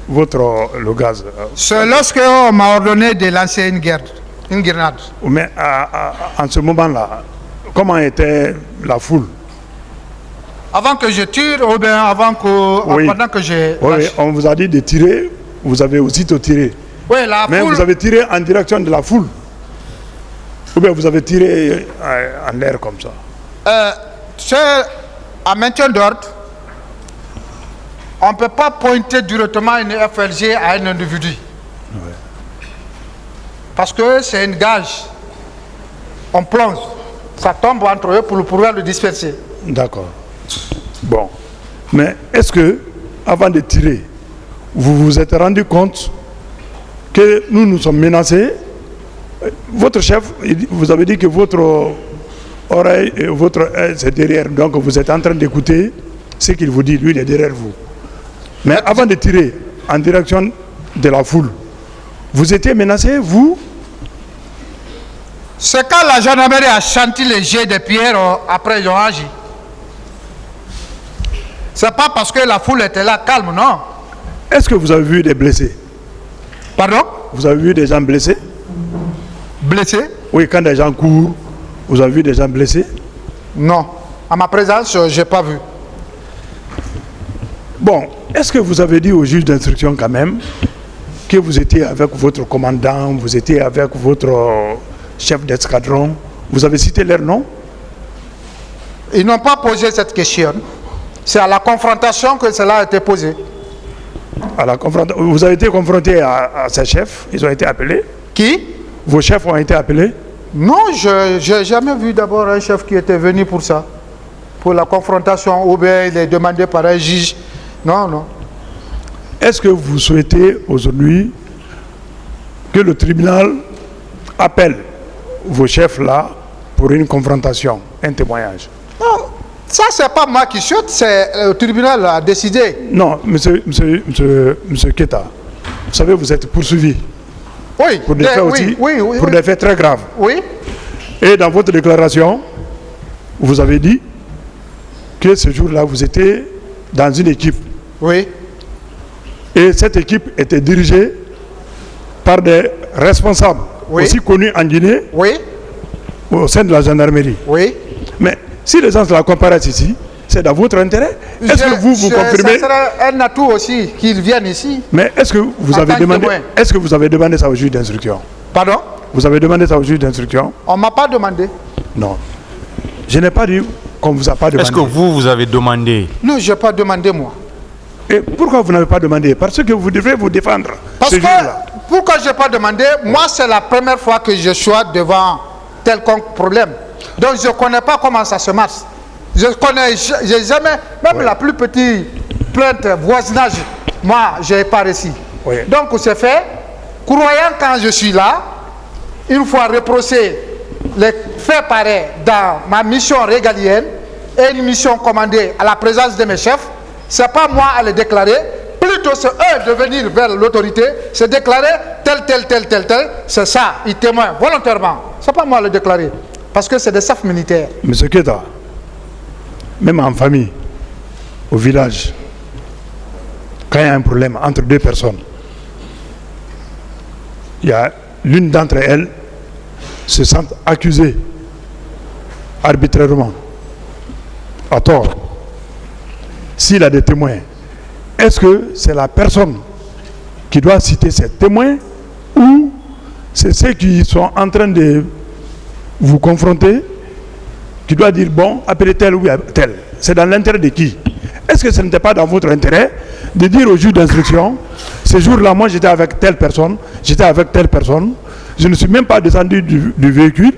S4: le gaz?
S2: C'est lorsque on m'a ordonné de lancer une grenade.
S4: Mais en ce moment-là, comment était la foule?
S2: Avant que je tire, ou bien
S4: Oui.
S2: pendant que j'ai
S4: Oui,
S2: lâché.
S4: on vous a dit de tirer, vous avez aussitôt tiré.
S2: Oui, la
S4: Mais
S2: foule,
S4: vous avez tiré en direction de la foule? Ou bien vous avez tiré en l'air comme ça?
S2: c'est en maintien d'ordre. On ne peut pas pointer directement une FLG à un individu. Parce que c'est une gage. On plonge. Ça tombe entre eux pour pouvoir le disperser.
S4: D'accord. Bon. Mais est-ce que, avant de tirer, vous vous êtes rendu compte que nous sommes menacés? Votre chef, vous avez dit que votre oreille et votre œil, c'est derrière. Donc vous êtes en train d'écouter ce qu'il vous dit. Lui, il est derrière vous. Mais avant de tirer en direction de la foule, vous étiez menacé, vous?
S2: C'est quand la gendarmerie a chanté les jets de pierre, après ils ont agi. C'est pas parce que la foule était là calme, non.
S4: Est-ce que vous avez vu des blessés?
S2: Pardon?
S4: Vous avez vu des gens blessés?
S2: Blessé?
S4: Oui, quand des gens courent, vous avez vu des gens blessés?
S2: Non. À ma présence, je n'ai pas vu.
S4: Bon, est-ce que vous avez dit au juge d'instruction quand même que vous étiez avec votre commandant, vous étiez avec votre chef d'escadron? Vous avez cité leur nom?
S2: Ils n'ont pas posé cette question. C'est à la confrontation que cela a été posé.
S4: Vous avez été confronté à ces chefs? Ils ont été appelés?
S2: Qui?
S4: Vos chefs ont été appelés?
S2: Non, je n'ai jamais vu d'abord un chef qui était venu pour ça. Pour la confrontation, ou bien il est demandé par un juge. Non, non.
S4: Est-ce que vous souhaitez aujourd'hui que le tribunal appelle vos chefs là pour une confrontation, un témoignage?
S2: Non, ça c'est pas moi qui souhaite, c'est le tribunal a décidé.
S4: Non, monsieur Keita, vous savez, vous êtes poursuivi
S2: Oui,
S4: pour des faits aussi, pour des faits très graves.
S2: Oui.
S4: Et dans votre déclaration, vous avez dit que ce jour-là, vous étiez dans une équipe.
S2: Oui.
S4: Et cette équipe était dirigée par des responsables aussi connus en Guinée, au sein de la gendarmerie.
S2: Oui.
S4: Mais si les gens la comparaissent ici, c'est dans votre intérêt. Est-ce que vous confirmez?
S2: Ça serait un atout aussi qu'ils viennent ici.
S4: Mais est-ce que vous avez demandé, ça au juge d'instruction?
S2: Pardon?
S4: Vous avez demandé ça au juge d'instruction?
S2: On ne m'a pas demandé.
S4: Non. Je n'ai pas dit qu'on ne vous a pas demandé.
S3: Est-ce que vous avez demandé?
S2: Non, je n'ai pas demandé moi.
S4: Et pourquoi vous n'avez pas demandé? Parce que vous devrez vous défendre.
S2: Parce
S4: ce
S2: que,
S4: jour-là.
S2: pourquoi je n'ai pas demandé? Moi, c'est la première fois que je suis devant tel problème. Donc, je ne connais pas comment ça se marche. Je connais, j'ai jamais, même la plus petite plainte voisinage, moi, je n'ai pas réussi.
S4: Oui.
S2: Donc, c'est fait. Croyant quand je suis là, une fois reproché les faits pareils dans ma mission régalienne et une mission commandée à la présence de mes chefs, ce n'est pas moi à les déclarer, plutôt c'est eux de venir vers l'autorité, se déclarer tel, c'est ça, ils témoignent volontairement. Ce n'est pas moi à le déclarer, parce que c'est des chefs militaires.
S4: Monsieur Keita, même en famille, au village, quand il y a un problème entre deux personnes, il y a l'une d'entre elles se sent accusée arbitrairement, à tort. S'il a des témoins, est-ce que c'est la personne qui doit citer ces témoins ou c'est ceux qui sont en train de vous confronter qui doit dire bon, appelez tel ou tel? C'est dans l'intérêt de qui? Est-ce que ce n'était pas dans votre intérêt de dire au juge d'instruction, ce jour-là, moi j'étais avec telle personne, je ne suis même pas descendu du véhicule,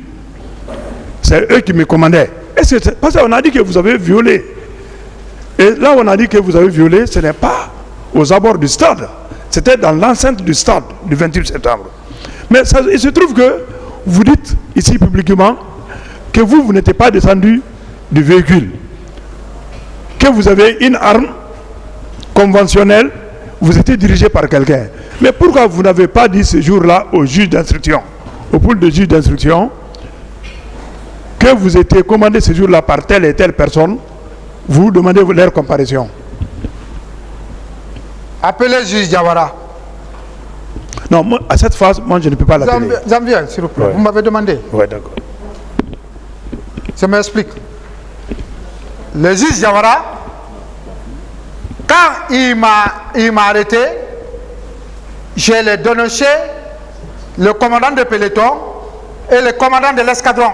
S4: c'est eux qui me commandaient. Parce qu'on a dit que vous avez violé. Et là, on a dit que vous avez violé, ce n'est pas aux abords du stade, c'était dans l'enceinte du stade du 28 septembre. Mais ça, il se trouve que vous dites ici publiquement que vous n'étiez pas descendu du véhicule, que vous avez une arme conventionnelle, vous étiez dirigé par quelqu'un. Mais pourquoi vous n'avez pas dit ce jour-là au juge d'instruction, au pool de juge d'instruction, que vous étiez commandé ce jour-là par telle et telle personne, vous demandez leur comparaison?
S2: Appelez le juge Diawara.
S4: Non, moi, à cette phase, moi je ne peux pas l'appeler.
S2: J'en viens, s'il vous plaît. Ouais. Vous m'avez demandé.
S4: Oui, d'accord.
S2: Je m'explique. Le juge Diawara, quand il m'a arrêté, j'ai dénoncé le commandant de peloton et le commandant de l'escadron.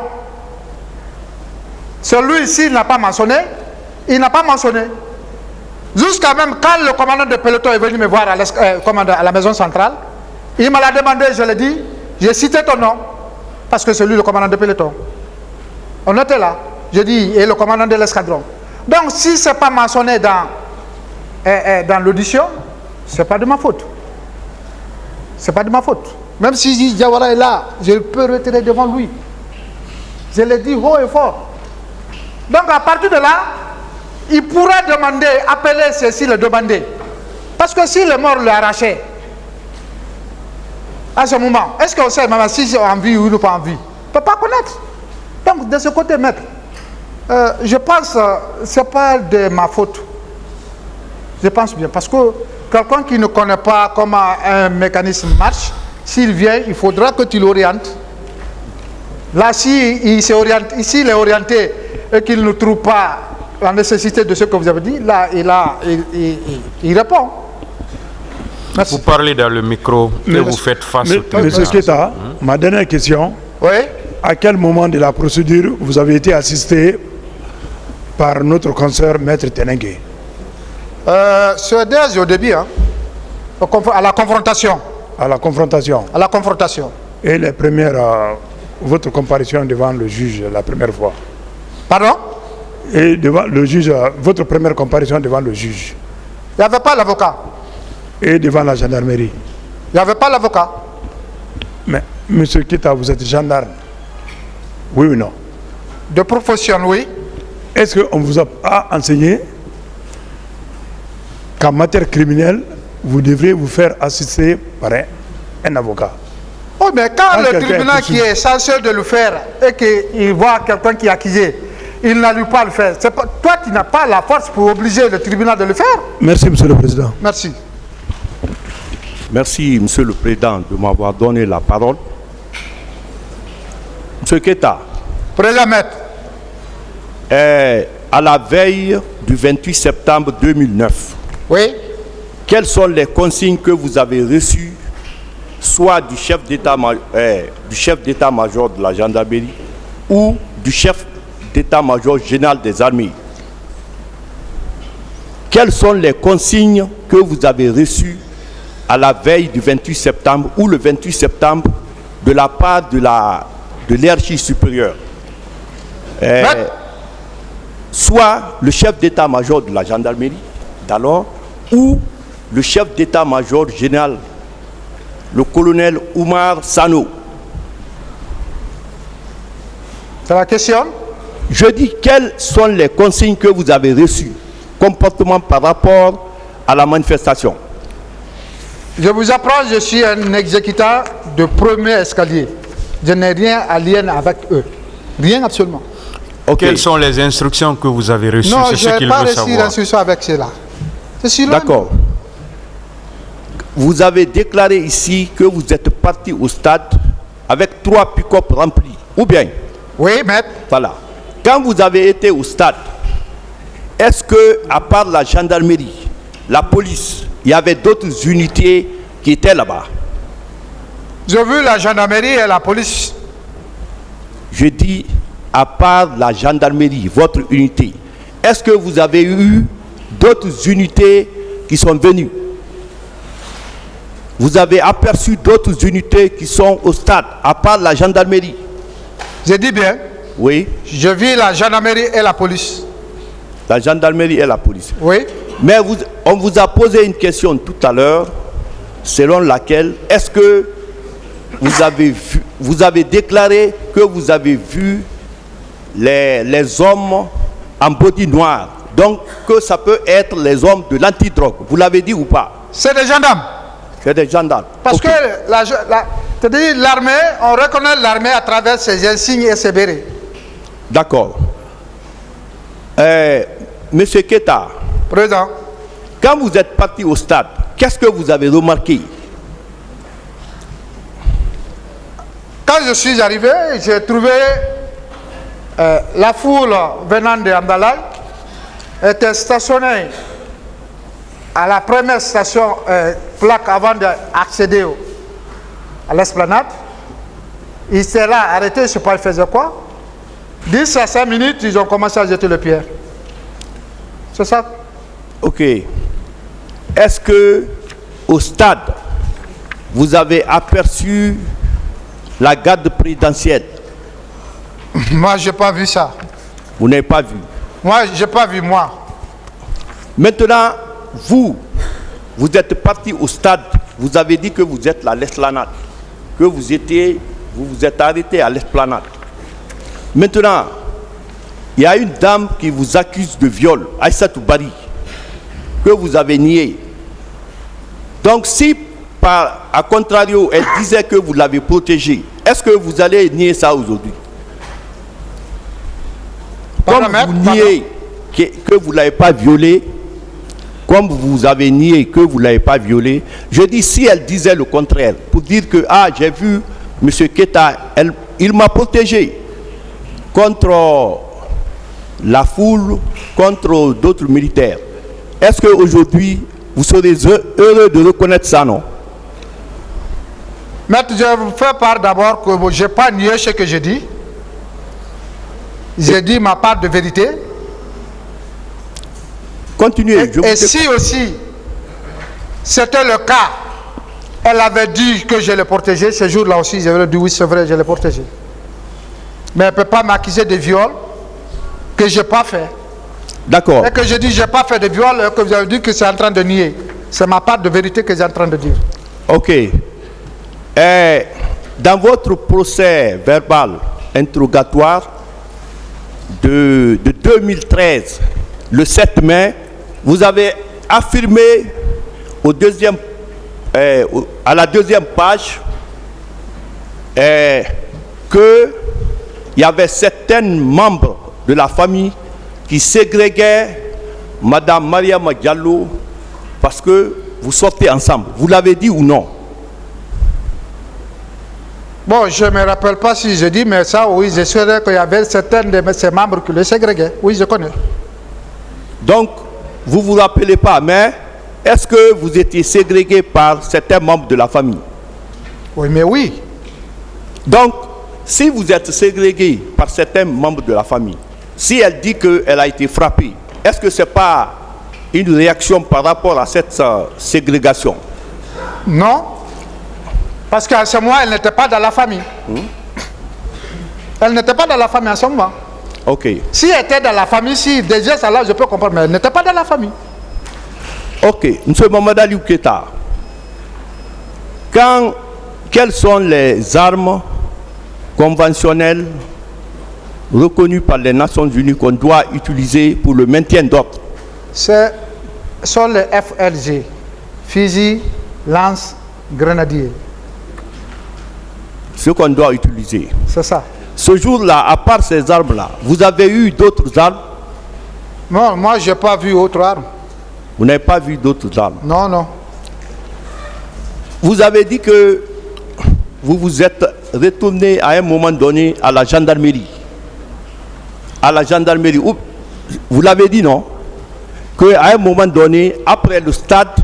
S2: Celui-ci n'a pas mentionné, il n'a pas mentionné. Jusqu'à même quand le commandant de peloton est venu me voir à la maison centrale, il m'a demandé, je l'ai dit, j'ai cité ton nom, parce que c'est lui le commandant de peloton. On était là, je dis, et le commandant de l'escadron. Donc si ce n'est pas mentionné dans l'audition, ce n'est pas de ma faute. Ce n'est pas de ma faute. Même si Diawara est là, je peux retirer devant lui. Je l'ai dit haut et fort. Donc à partir de là, il pourrait demander, appeler ceci le demander. Parce que si le mort l'arrachait, à ce moment, est-ce qu'on sait même si c'est en vie ou pas en vie? On ne peut pas connaître. Donc de ce côté, maître, je pense que ce n'est pas de ma faute. Je pense bien. Parce que quelqu'un qui ne connaît pas comment un mécanisme marche, s'il vient, il faudra que tu l'orientes. Là, s'il est orienté et qu'il ne trouve pas la nécessité de ce que vous avez dit, là, il répond. Merci.
S3: Vous parlez dans le micro et vous faites face au tribunal.
S4: Monsieur Keita, ma dernière question.
S2: Oui.
S4: À quel moment de la procédure vous avez été assisté par notre consoeur Maître Tenengue?
S2: C'est au début, hein, à la confrontation.
S4: À la confrontation.
S2: À la confrontation.
S4: Et les premières votre comparution devant le juge la première fois.
S2: Pardon?
S4: Et devant le juge, votre première comparution devant le juge.
S2: Il n'y avait pas l'avocat.
S4: Et devant la gendarmerie.
S2: Il n'y avait pas l'avocat.
S4: Mais, monsieur Keita, vous êtes gendarme. Oui ou non?
S2: De profession, oui.
S4: Est-ce qu'on vous a enseigné qu'en matière criminelle, vous devrez vous faire assister par un avocat?
S2: Oh, mais quand le tribunal qui est censé de le faire et qu'il voit quelqu'un qui est accusé, il n'allume pas le faire. C'est pas, toi qui n'as pas la force pour obliger le tribunal de le faire.
S4: Merci, monsieur le président.
S2: Merci.
S5: Merci, monsieur le président, de m'avoir donné la parole. Monsieur Keita,
S2: Président Maître,
S5: à la veille du 28 septembre 2009,
S2: oui,
S5: quelles sont les consignes que vous avez reçues, soit du chef d'état-major de la gendarmerie ou du chef d'état-major général des armées? Quelles sont les consignes que vous avez reçues à la veille du 28 septembre ou le 28 septembre de la part de l'hiérarchie supérieure? Soit le chef d'état-major de la gendarmerie d'alors ou le chef d'état-major général, le colonel Oumar Sano.
S2: c'est la question.
S5: Je dis, quelles sont les consignes que vous avez reçues, comportement par rapport à la manifestation?
S2: Je vous apprends, je suis un exécutant de premier escalier. Je n'ai rien à lien avec eux. Rien absolument.
S5: Okay.
S3: Quelles sont les instructions que vous avez reçues?
S2: Non,
S3: C'est
S2: je
S3: ce qu'il
S2: n'ai pas
S3: veut
S2: reçu
S3: savoir.
S2: l'instruction avec cela.
S5: D'accord. Vous avez déclaré ici que vous êtes parti au stade avec 3 pick-up remplis, ou bien?
S2: Oui, maître.
S5: Voilà. Quand vous avez été au stade, est-ce que, à part la gendarmerie, la police, il y avait d'autres unités qui étaient là-bas?
S2: J'ai vu la gendarmerie et la police.
S5: Je dis, à part la gendarmerie, votre unité, est-ce que vous avez eu d'autres unités qui sont venues? Vous avez aperçu d'autres unités qui sont au stade, à part la gendarmerie?
S2: Je dis bien.
S5: Oui.
S2: Je vis la gendarmerie et la police.
S5: La gendarmerie et la police.
S2: Oui.
S5: Mais on vous a posé une question tout à l'heure, selon laquelle, est-ce que vous avez déclaré que vous avez vu les hommes en body noir, donc que ça peut être les hommes de l'antidrogue? Vous l'avez dit ou pas?
S2: C'est des gendarmes.
S5: C'est des gendarmes.
S2: Parce
S5: Okay.
S2: que l'armée, on reconnaît l'armée à travers ses insignes et ses bérets.
S5: D'accord. Monsieur Keita,
S2: Président,
S5: quand vous êtes parti au stade, qu'est-ce que vous avez remarqué?
S2: quand je suis arrivé, j'ai trouvé la foule venant de Amdalaï était stationnée à la première station plaque avant d'accéder à l'esplanade. Ils étaient là arrêtés, je ne sais pas, ils faisaient quoi. 10 à 5 minutes, ils ont commencé à jeter le pierre. C'est ça.
S5: Ok. Est-ce que au stade, vous avez aperçu la garde présidentielle?
S2: Moi, je n'ai pas vu ça.
S5: Vous n'avez pas vu?
S2: Moi, je n'ai pas vu, moi.
S5: Maintenant, vous êtes parti au stade, vous avez dit que vous êtes à l'esplanade, que vous vous êtes arrêté à l'esplanade. Maintenant, il y a une dame qui vous accuse de viol, Aïssatou Bari, que vous avez nié. Donc si, à contrario, elle disait que vous l'avez protégée, est-ce que vous allez nier ça aujourd'hui? Comme vous niez que vous ne l'avez pas violée, comme vous avez nié que vous ne l'avez pas violée, je dis, si elle disait le contraire, pour dire que, ah, j'ai vu M. Keita, il m'a protégé contre la foule, contre d'autres militaires. Est-ce qu'aujourd'hui, vous serez heureux de reconnaître ça, non?
S2: Maître, je vous fais part d'abord que je n'ai pas nié ce que j'ai dit. J'ai dit ma part de vérité.
S5: Continuez.
S2: Et si aussi c'était le cas, elle avait dit que je l'ai protégé, ce jour-là aussi, je lui ai dit oui, c'est vrai, je l'ai protégé. Mais elle ne peut pas m'accuser de viol que je n'ai pas fait.
S5: D'accord.
S2: Et que je dis je n'ai pas fait de viol, et que vous avez dit que c'est en train de nier. C'est ma part de vérité que j'ai en train de dire.
S5: Ok. Dans votre procès verbal interrogatoire de 2013, le 7 mai, vous avez affirmé à la deuxième page qu'il y avait certains membres de la famille qui ségréguaient Madame Mariama Diallo parce que vous sortez ensemble. Vous l'avez dit ou non?
S2: Bon, je ne me rappelle pas si je dis, mais ça, oui, je saurais qu'il y avait certains de ses membres qui le ségréguaient. Oui, je connais.
S5: Donc, vous ne vous rappelez pas, mais est-ce que vous étiez ségrégué par certains membres de la famille?
S2: Oui, mais oui.
S5: Donc, si vous êtes ségrégué par certains membres de la famille, si elle dit qu'elle a été frappée, est-ce que ce n'est pas une réaction par rapport à cette ségrégation?
S2: Non. Parce qu'à ce moment, elle n'était pas dans la famille. Elle n'était pas dans la famille à ce moment.
S5: Ok.
S2: Si elle était dans la famille, si déjà ça là, je peux comprendre, mais elle n'était pas dans la famille.
S5: Ok. M. Mamadou Keita, quelles sont les armes conventionnelles reconnues par les Nations Unies qu'on doit utiliser pour le maintien d'ordre?
S2: Ce sont les FLG, fusil, lance, grenadier.
S5: Ce qu'on doit utiliser.
S2: C'est ça.
S5: Ce jour-là, à part ces armes-là, vous avez eu d'autres armes?
S2: Non, moi, je n'ai pas vu autre arme.
S5: Vous n'avez pas vu d'autres armes?
S2: Non, non.
S5: Vous avez dit que vous vous êtes retourné à un moment donné à la gendarmerie. À la gendarmerie. Vous l'avez dit, non? Qu'à un moment donné, après le stade,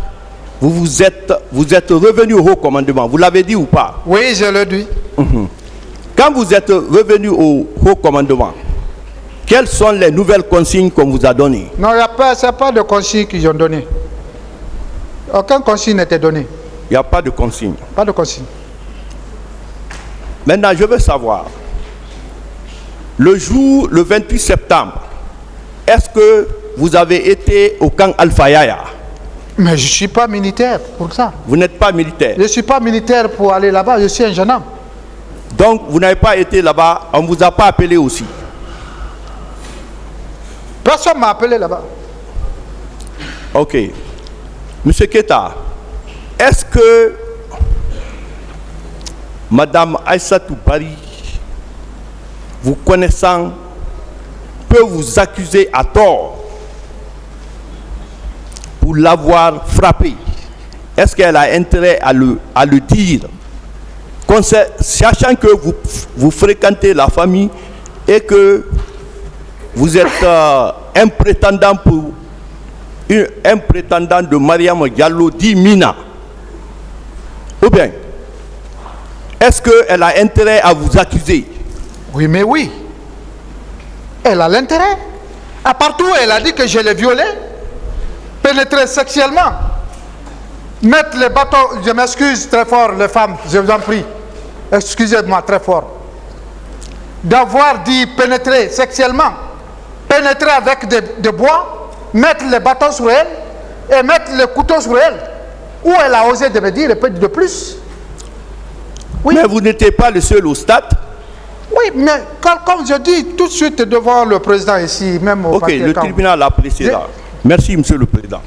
S5: vous êtes revenu au haut commandement. Vous l'avez dit ou pas?
S2: Oui, je le dis.
S5: Quand vous êtes revenu au haut commandement, quelles sont les nouvelles consignes qu'on vous a données?
S2: Non, ce n'est pas de consignes qu'ils ont donné. Aucune consigne n'était donnée.
S5: Il n'y a pas de consigne.
S2: Pas de consigne.
S5: Maintenant, je veux savoir, le jour, le 28 septembre, est-ce que vous avez été au camp Alpha Yaya?
S2: Mais je ne suis pas militaire pour ça.
S5: Vous n'êtes pas militaire?
S2: Je ne suis pas militaire pour aller là-bas, je suis un jeune homme.
S5: Donc, vous n'avez pas été là-bas, on ne vous a pas appelé aussi?
S2: Personne ne m'a appelé là-bas.
S5: Ok. Monsieur Keita, est-ce que Madame Aïssatou Bari, vous connaissant, peut vous accuser à tort pour l'avoir frappé? Est-ce qu'elle a intérêt à le dire, sachant que vous fréquentez la famille et que vous êtes un prétendant de Mariama Diallo dit Mina? Ou bien, est-ce qu'elle a intérêt à vous accuser?
S2: Oui, mais oui. Elle a l'intérêt. À partout, elle a dit que je l'ai violée, pénétré sexuellement, mettre les bâtons. Je m'excuse très fort, les femmes, je vous en prie. Excusez-moi très fort. D'avoir dit pénétrer sexuellement, pénétrer avec des bois, mettre les bâtons sur elle et mettre les couteaux sur elle. Où elle a osé de me dire un peu de plus. Oui.
S5: Mais vous n'étiez pas le seul au stade?
S2: Oui, mais comme je dis tout de suite devant le président ici, même au
S5: Ok, le tribunal a apprécié là. Merci, monsieur le président.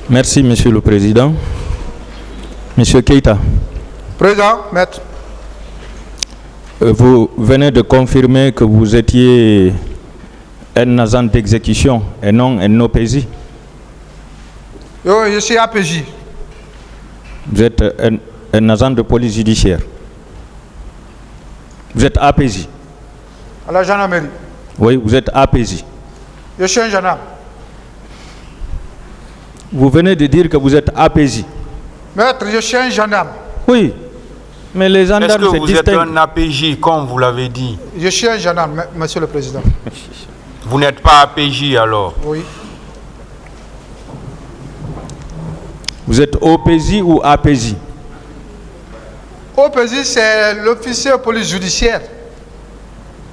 S6: Merci, monsieur le président. Monsieur Keita.
S2: Président, maître.
S6: Vous venez de confirmer que vous étiez un agent d'exécution et non un OPJ.
S2: Je suis APJ.
S6: Vous êtes un agent de police judiciaire. Vous êtes APJ.
S2: À la gendarmerie.
S6: Oui, vous êtes APJ.
S2: Je suis un gendarme.
S6: Vous venez de dire que vous êtes APJ.
S2: Maître, je suis un gendarme.
S6: Oui, mais les gendarmes
S3: Est-ce que
S6: se
S3: vous êtes
S6: distinguent.
S3: un APJ, comme vous l'avez dit?
S2: Je suis un gendarme, monsieur le président.
S3: Vous n'êtes pas APJ alors?
S2: Oui.
S6: Vous êtes OPJ ou APJ?
S2: OPJ, c'est l'officier de police judiciaire.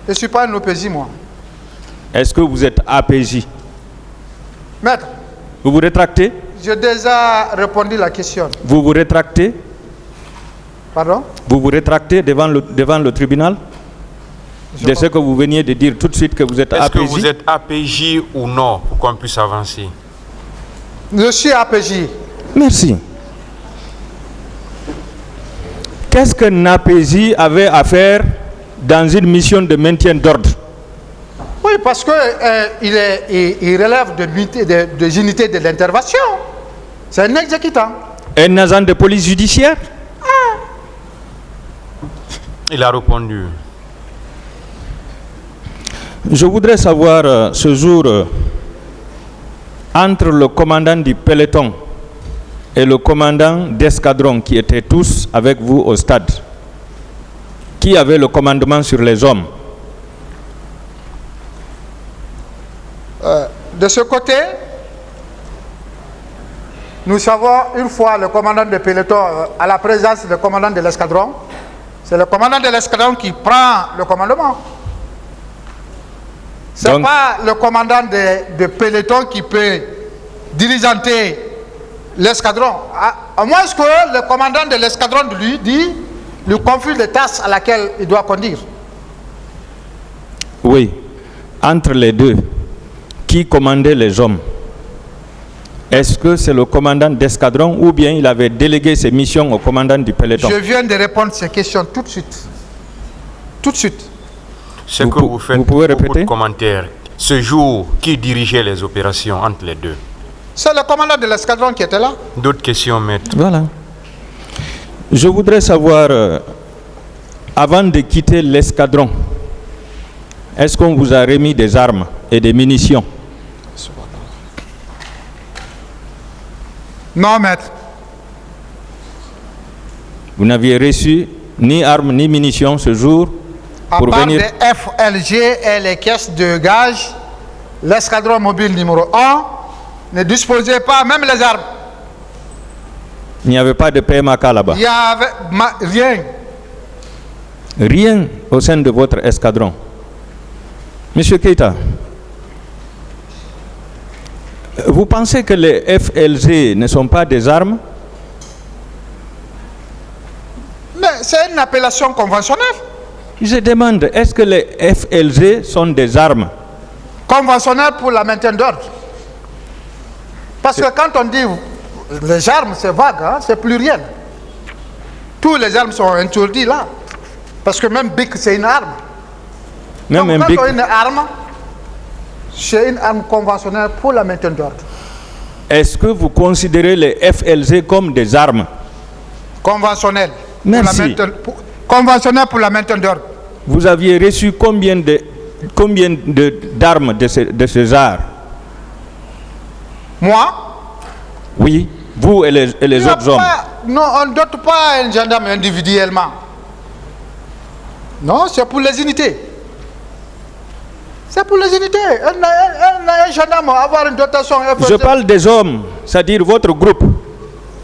S2: Je ne suis pas un OPJ, moi.
S6: Est-ce que vous êtes APJ?
S2: Maître,
S6: Vous vous rétractez?
S2: j'ai déjà répondu à la question.
S6: Vous vous rétractez?
S2: Pardon?
S6: Vous vous rétractez devant le tribunal de ce que vous veniez de dire tout de suite que vous êtes
S3: Est-ce que
S6: APJ?
S3: vous êtes APJ ou non pour qu'on puisse avancer?
S2: Je suis APJ.
S6: Merci. Qu'est-ce qu'un APJ avait à faire dans une mission de maintien d'ordre?
S2: Oui, parce que il relève de l'unité de l'intervention. C'est un exécutant.
S6: Un agent de police judiciaire?
S3: Il a répondu.
S6: Je voudrais savoir ce jour, entre le commandant du peloton et le commandant d'escadron qui étaient tous avec vous au stade, qui avait le commandement sur les hommes?
S2: De ce côté, nous savons une fois le commandant de peloton à la présence du commandant de l'escadron. C'est le commandant de l'escadron qui prend le commandement. Ce n'est
S6: Donc,
S2: pas le commandant de peloton qui peut diligenter l'escadron. À moins que le commandant de l'escadron lui confie les tâches à laquelle il doit conduire.
S6: oui, entre les deux, qui commandait les hommes? Est-ce que c'est le commandant d'escadron ou bien il avait délégué ses missions au commandant du peloton?
S2: Je viens de répondre à ces questions tout de suite. Tout de suite.
S3: Ce
S6: Vous
S3: que vous faites,
S6: vous pouvez
S3: beaucoup
S6: répéter?
S3: de commentaires. Ce jour, qui dirigeait les opérations entre les deux?
S2: C'est le commandant de l'escadron qui était là.
S3: D'autres questions, maître?
S6: Voilà. Je voudrais savoir, avant de quitter l'escadron, est-ce qu'on vous a remis des armes et des munitions?
S2: Non, maître.
S6: Vous n'aviez reçu ni armes ni munitions ce jour
S2: À
S6: pour
S2: part
S6: venir...
S2: des FLG et les caisses de gage, l'escadron mobile numéro 1 ne disposait pas même les armes.
S6: Il n'y avait pas de PMAK là-bas.
S2: Il n'y avait rien.
S6: Rien au sein de votre escadron. Monsieur Keita, vous pensez que les FLG ne sont pas des armes?
S2: Mais c'est une appellation conventionnelle.
S6: Je demande, est-ce que les FLG sont des armes?
S2: Conventionnelle pour la maintien d'ordre. Parce que quand on dit les armes, c'est vague, hein, c'est pluriel. Tous les armes sont interdites là. Parce que même BIC, c'est une arme.
S6: Même un
S2: Donc,
S6: BIC.
S2: quand on a une arme, c'est une arme conventionnelle pour la maintien d'ordre.
S6: Est-ce que vous considérez les FLG comme des armes?
S2: Conventionnelle.
S6: Merci.
S2: Conventionnelle pour la maintien d'ordre.
S6: Vous aviez reçu combien d'armes de ce genre?
S2: Moi,
S6: Oui, vous et les
S2: il y a
S6: autres hommes.
S2: non, on ne dote pas un gendarme individuellement. Non, c'est pour les unités. C'est pour les unités. Un gendarme avoir une dotation.
S6: Je parle des hommes, c'est-à-dire votre groupe.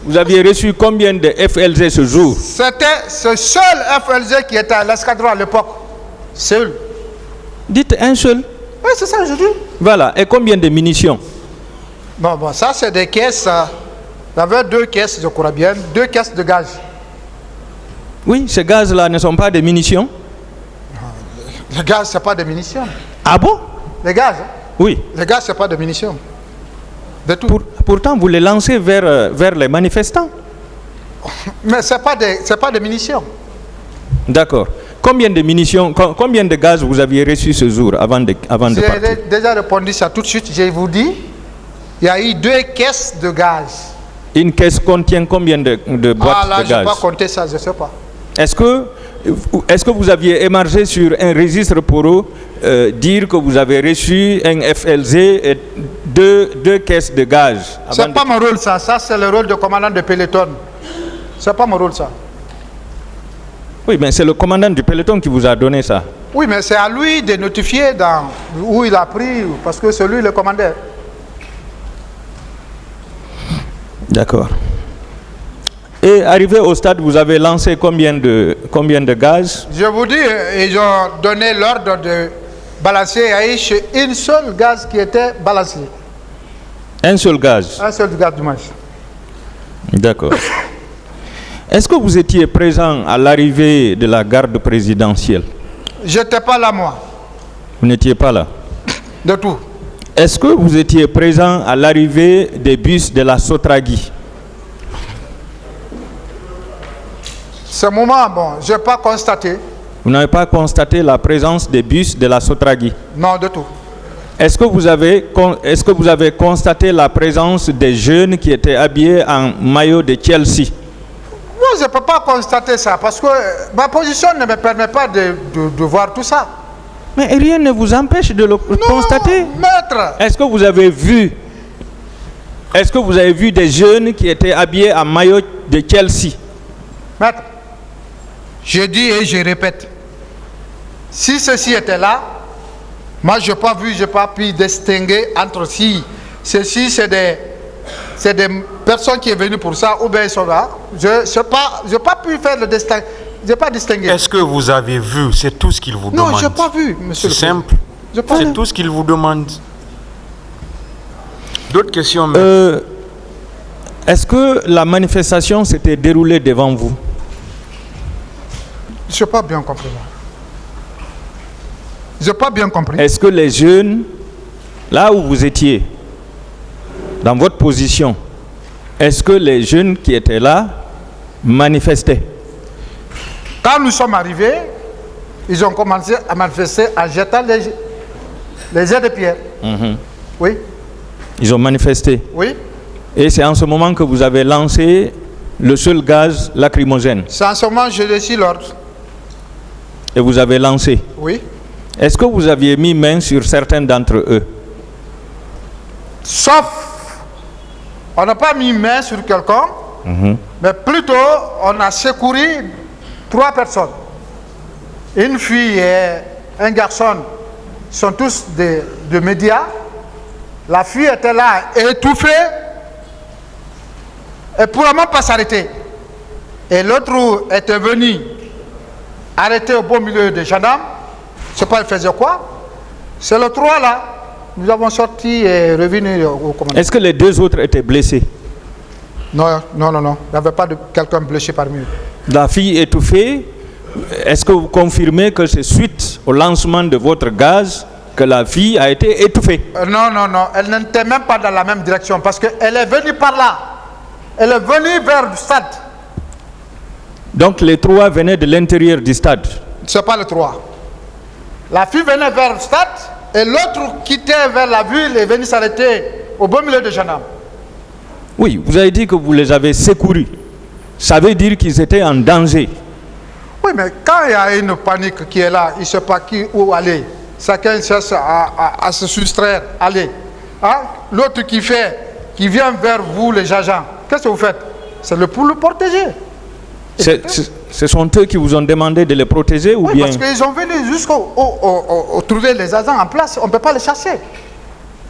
S6: Vous aviez reçu combien de FLG ce jour?
S2: C'était ce seul FLG qui était à l'escadron à l'époque. Seul.
S6: Dites un seul.
S2: Oui, c'est ça, je dis.
S6: Voilà. Et combien de munitions?
S2: Bon, ça c'est des caisses. Il y avait 2 caisses, je crois bien, 2 caisses de gaz.
S6: Oui, ces gaz-là ne sont pas des munitions.
S2: Le gaz, c'est pas des munitions.
S6: Ah bon?
S2: Les gaz,
S6: Oui.
S2: les gaz, c'est pas des munitions. De tout.
S6: Pourtant, vous les lancez vers les manifestants.
S2: Mais c'est pas des munitions.
S6: D'accord. Combien de munitions, combien de gaz vous aviez reçu ce jour avant de partir?
S2: J'ai déjà répondu ça tout de suite. Je vous dis, il y a eu 2 caisses de gaz.
S6: Une caisse contient combien de boîtes
S2: Ah là,
S6: de
S2: je
S6: gaz?
S2: n'ai pas compté ça, je ne sais pas.
S6: Est-ce que vous aviez émargé sur un registre pour dire que vous avez reçu un FLG et deux caisses de gaz?
S2: Ce n'est pas mon rôle ça. Ça, c'est le rôle du commandant de peloton. Ce n'est pas mon rôle ça.
S6: Oui, mais c'est le commandant du peloton qui vous a donné ça.
S2: Oui, mais c'est à lui de notifier où il a pris, parce que c'est lui le commandeur.
S6: Et arrivé au stade, vous avez lancé combien de gaz?
S2: Je vous dis, ils ont donné l'ordre de balancer. Il y a eu une seule gaz qui était balancé.
S6: Un seul gaz?
S2: Un seul gaz du moins.
S6: D'accord. Est-ce que vous étiez présent à l'arrivée de la garde présidentielle?
S2: Je n'étais pas là, moi.
S6: Vous n'étiez pas là?
S2: De tout.
S6: Est-ce que vous étiez présent à l'arrivée des bus de la Sotragui?
S2: Ce moment, bon, je n'ai pas constaté.
S6: Vous n'avez pas constaté la présence des bus de la Sotragui?
S2: Non, de tout.
S6: Est-ce que vous avez constaté la présence des jeunes qui étaient habillés en maillot de Chelsea?
S2: Moi, je ne peux pas constater ça parce que ma position ne me permet pas de voir tout ça.
S6: Mais rien ne vous empêche de le constater.
S2: Maître.
S6: Est-ce que vous avez vu des jeunes qui étaient habillés en maillot de Chelsea?
S2: Maître, je dis et je répète, si ceci était là, moi je n'ai pas vu, je n'ai pas pu distinguer entre si ceci c'est des personnes qui sont venues pour ça ou bien ils sont là. Je n'ai pas pu faire le distinguo. Je n'ai pas distingué.
S3: Est-ce que vous avez vu? C'est tout ce qu'il vous demande.
S2: Non, je n'ai pas vu, monsieur
S3: C'est
S2: le
S3: simple. C'est tout ce qu'il vous demande. D'autres questions?
S6: Est-ce que la manifestation s'était déroulée devant vous?
S2: Je n'ai pas bien compris. Je n'ai pas bien compris.
S6: Est-ce que les jeunes, là où vous étiez, dans votre position, est-ce que les jeunes qui étaient là manifestaient?
S2: Quand nous sommes arrivés, ils ont commencé à manifester en jetant les jets de pierre. Oui.
S6: Ils ont manifesté?
S2: Oui.
S6: Et c'est en ce moment que vous avez lancé le seul gaz lacrymogène?
S2: C'est en ce moment que j'ai reçu l'ordre.
S6: Et vous avez lancé?
S2: Oui.
S6: Est-ce que vous aviez mis main sur certains d'entre eux?
S2: Sauf, on n'a pas mis main sur quelqu'un, mais plutôt on a secouru 3 personnes. Une fille et un garçon sont tous de médias. La fille était là étouffée et pour vraiment pas s'arrêter. Et l'autre était venu arrêter au beau milieu des gendarmes. Je ne sais pas, il faisait quoi. C'est le 3 là. Nous avons sorti et revenu au commandant.
S6: Est-ce que les 2 autres étaient blessés?
S2: Non. Il n'y avait pas de quelqu'un blessé parmi eux.
S6: La fille étouffée, est-ce que vous confirmez que c'est suite au lancement de votre gaz que la fille a été étouffée?
S2: Non. Elle n'était même pas dans la même direction parce qu'elle est venue par là. Elle est venue vers le stade.
S6: Donc les 3 venaient de l'intérieur du stade?
S2: Ce n'est pas le 3. La fille venait vers le stade et l'autre quittait vers la ville et venait s'arrêter au beau milieu de gendarmes.
S6: Oui, vous avez dit que vous les avez secourus. Ça veut dire qu'ils étaient en danger.
S2: Oui, mais quand il y a une panique qui est là, il ne sait pas où aller. Chacun cherche à se soustraire, aller. Hein? L'autre qui vient vers vous, les agents, qu'est-ce que vous faites? C'est pour le protéger.
S6: Ce sont eux qui vous ont demandé de les protéger ou
S2: oui,
S6: bien?
S2: Parce qu'ils sont venus jusqu'au trouver les agents en place, on ne peut pas les chasser.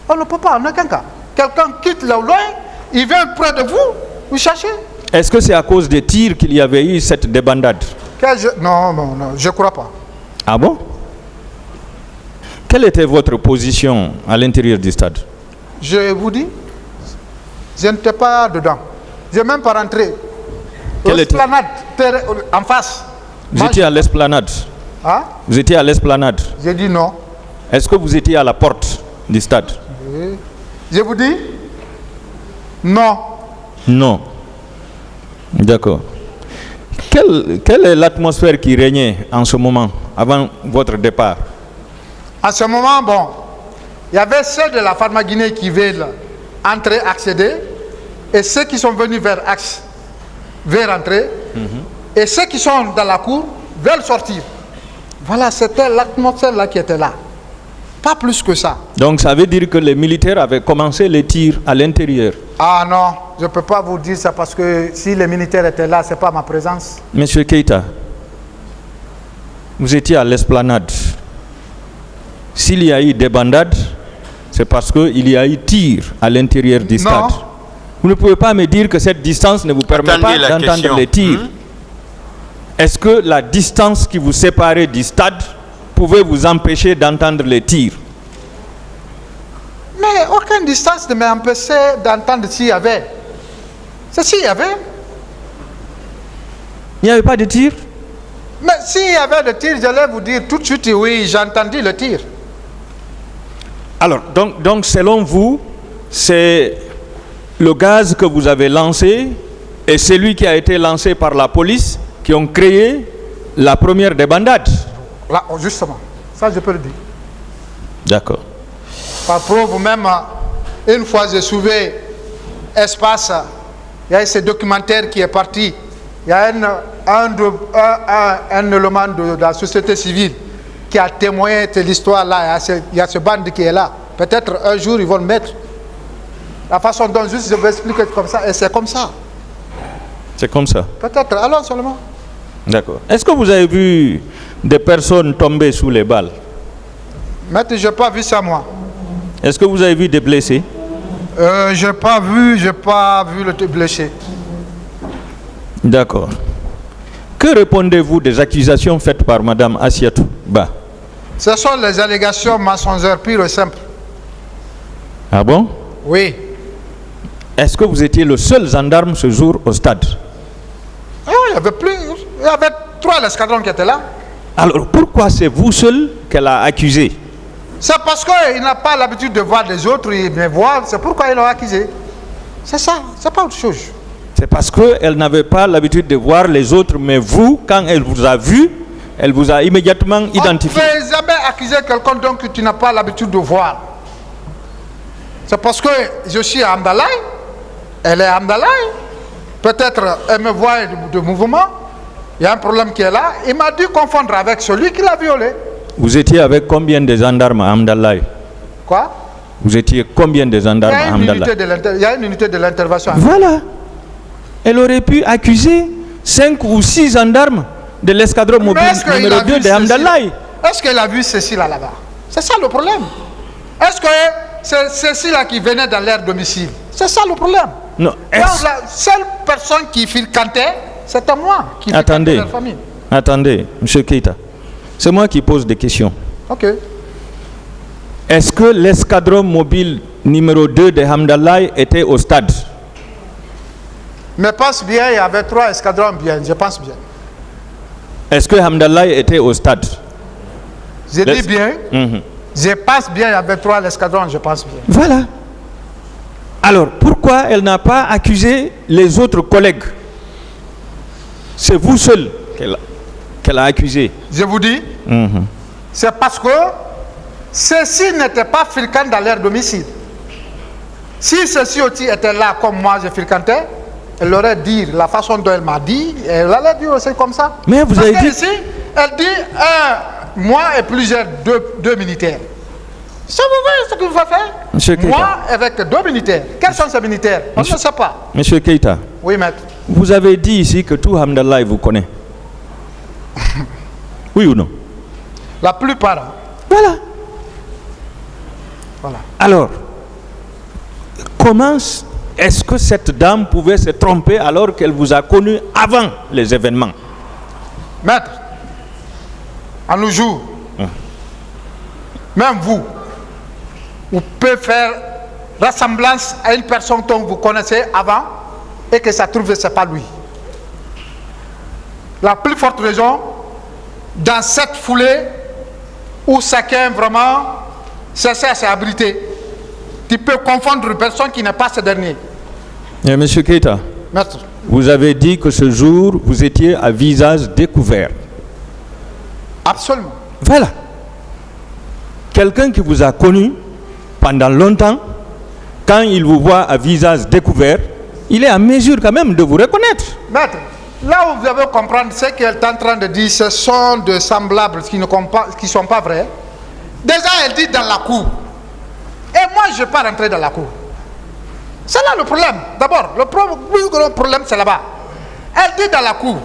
S2: On ne peut pas, en aucun cas. Quelqu'un quitte là loin, il vient près de vous, vous cherchez.
S6: Est-ce que c'est à cause des tirs qu'il y avait eu cette débandade?
S2: Non, je ne crois pas.
S6: Ah bon? Quelle était votre position à l'intérieur du stade?
S2: Je vous dis, je n'étais pas dedans. Je n'ai même pas rentré. L'esplanade, en face.
S6: Vous étiez à l'esplanade?
S2: Hein?
S6: Vous étiez à l'esplanade?
S2: J'ai dit non.
S6: Est-ce que vous étiez à la porte du stade?
S2: Je vous dis non.
S6: Non. D'accord. Quelle est l'atmosphère qui régnait en ce moment, avant votre départ?
S2: En ce moment, bon, il y avait ceux de la Pharma-Guinée qui veulent entrer, accéder, et ceux qui sont venus vers Axe veulent rentrer, et ceux qui sont dans la cour veulent sortir. Voilà, c'était l'atmosphère là qui était là. Pas plus que ça.
S6: Donc ça veut dire que les militaires avaient commencé les tirs à l'intérieur?
S2: Ah non, je ne peux pas vous dire ça parce que si les militaires étaient là, ce n'est pas ma présence.
S6: Monsieur Keïta, vous étiez à l'esplanade. S'il y a eu débandade, c'est parce qu'il y a eu tir à l'intérieur du stade. Vous ne pouvez pas me dire que cette distance ne vous permet
S3: Attendez
S6: pas
S3: la
S6: d'entendre
S3: question.
S6: les tirs. Est-ce que la distance qui vous séparait du stade pouvait vous empêcher d'entendre les tirs?
S2: Mais aucune distance ne m'empêchait d'entendre s'il y avait. C'est s'il y avait.
S6: Il n'y avait pas de tir?
S2: Mais s'il y avait le tir, j'allais vous dire tout de suite, oui, j'ai entendu le tir.
S6: Alors, donc selon vous, c'est le gaz que vous avez lancé et celui qui a été lancé par la police qui ont créé la première débandade.
S2: Là, justement, ça je peux le dire.
S6: D'accord.
S2: Par preuve, vous-même, une fois j'ai soulevé Espace, il y a ce documentaire qui est parti. Il y a un élément de la société civile qui a témoigné de l'histoire là. Il y a ce bande qui est là. Peut-être un jour ils vont le mettre. La façon dont juste je vais expliquer comme ça, et c'est comme ça.
S6: C'est comme ça.
S2: Peut-être, allons seulement.
S6: D'accord. Est-ce que vous avez vu des personnes tomber sous les balles?
S2: Maître, je n'ai pas vu ça moi.
S6: Est-ce que vous avez vu des blessés?
S2: Je n'ai pas vu le blessé.
S6: D'accord. Que répondez-vous des accusations faites par Mme Assiatou Ba?
S2: Ce sont les allégations mensongères pures et simples.
S6: Ah bon?
S2: Oui.
S6: Est-ce que vous étiez le seul gendarme ce jour au stade?
S2: Ah, il y avait plus. Il y avait 3 escadrons qui étaient là.
S6: Alors pourquoi c'est vous seul qu'elle a accusé?
S2: C'est parce qu'il n'a pas l'habitude de voir les autres, il me voit, c'est pourquoi ils l'ont accusé. C'est ça, c'est pas autre chose.
S6: C'est parce qu'elle n'avait pas l'habitude de voir les autres, mais vous, quand elle vous a vu, elle vous a immédiatement identifié.
S2: On ne peut jamais accuser quelqu'un donc que tu n'as pas l'habitude de voir. C'est parce que je suis à Amdalaï, elle est à Amdalaï. Peut-être elle me voit de mouvement, il y a un problème qui est là. Il m'a dû confondre avec celui qui l'a violé.
S6: Vous étiez avec combien de gendarmes à Amdalaï?
S2: Quoi?
S6: Vous étiez combien de gendarmes à Amdalaï?
S2: Il y a une unité de l'intervention.
S6: Voilà. Elle aurait pu accuser 5 ou 6 gendarmes de l'escadron mobile numéro 2 de Amdalaï.
S2: Est-ce qu'elle a vu ceci là-bas? C'est ça le problème. Est-ce que c'est ceci là qui venait dans leur domicile? C'est ça le problème.
S6: Non.
S2: Donc, la seule personne qui fréquentait, c'était moi qui fréquentais leur famille.
S6: Attendez, M. Keita. C'est moi qui pose des questions.
S2: Ok.
S6: Est-ce que l'escadron mobile numéro 2 de Hamdalaï était au stade?
S2: Mais pense bien, il y avait 3 escadrons bien, je pense bien.
S6: Est-ce que Hamdalaï était au stade?
S2: Je dis bien, je pense bien, il y avait 3 escadrons, je pense bien.
S6: Voilà. Alors, pourquoi elle n'a pas accusé les autres collègues? C'est vous seul qu'elle a accusé.
S2: Je vous dis, c'est parce que ceux-ci n'étaient pas fréquents dans leur domicile. Si ceux-ci aussi étaient là comme moi, je fréquentais, elle aurait dit la façon dont elle m'a dit, elle allait dire aussi comme ça.
S6: Mais vous avez dit...
S2: Ici, elle dit moi et plusieurs, deux militaires. Ça vous voyez ce que vous faire?
S6: Monsieur Keita.
S2: Moi avec 2 militaires. Quels sont ces militaires? On ne sait pas.
S6: Monsieur Keita.
S2: Oui, maître.
S6: Vous avez dit ici que tout Hamdalaï vous connaît. Oui ou non?
S2: La plupart.
S6: Voilà.
S2: Voilà.
S6: Alors, comment est-ce que cette dame pouvait se tromper alors qu'elle vous a connu avant les événements?
S2: Maître, à nos jours, même vous pouvez faire ressemblance à une personne dont vous connaissez avant et que ça trouve que ce n'est pas lui. La plus forte raison, dans cette foulée où chacun vraiment cherche à s'abriter, tu peux confondre une personne qui n'est pas ce dernier.
S6: Et Monsieur Keita,
S2: Maître,
S6: vous avez dit que ce jour, vous étiez à visage découvert.
S2: absolument.
S6: Voilà. Quelqu'un qui vous a connu pendant longtemps, quand il vous voit à visage découvert, il est en mesure quand même de vous reconnaître.
S2: Maître, là où vous devez comprendre ce qu'elle est en train de dire, ce sont de semblables qui ne sont pas vrais. Déjà, elle dit dans la cour. Et moi, je ne vais pas rentrer dans la cour. C'est là le problème. D'abord, le plus gros problème, c'est là-bas. Elle dit dans la cour.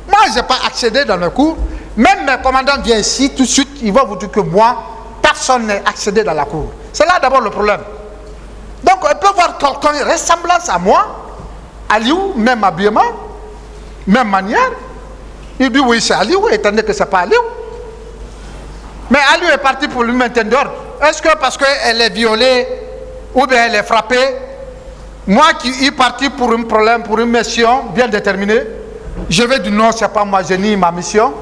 S2: Moi, je n'ai pas accédé dans la cour. Même mes commandants viennent ici, tout de suite, ils vont vous dire que moi, personne n'est accédé dans la cour. C'est là d'abord le problème. Donc, elle peut voir quelqu'un ressemblance à moi, Aliou, même habillement, même manière. Il dit oui, c'est Aliou, étant donné que ce n'est pas Aliou. Mais Aliou est parti pour lui maintenir d'ordre. Est-ce que parce qu'elle est violée ou bien elle est frappée, moi qui suis parti pour un problème, pour une mission bien déterminée, je vais dire non, ce n'est pas moi, je nie ma mission,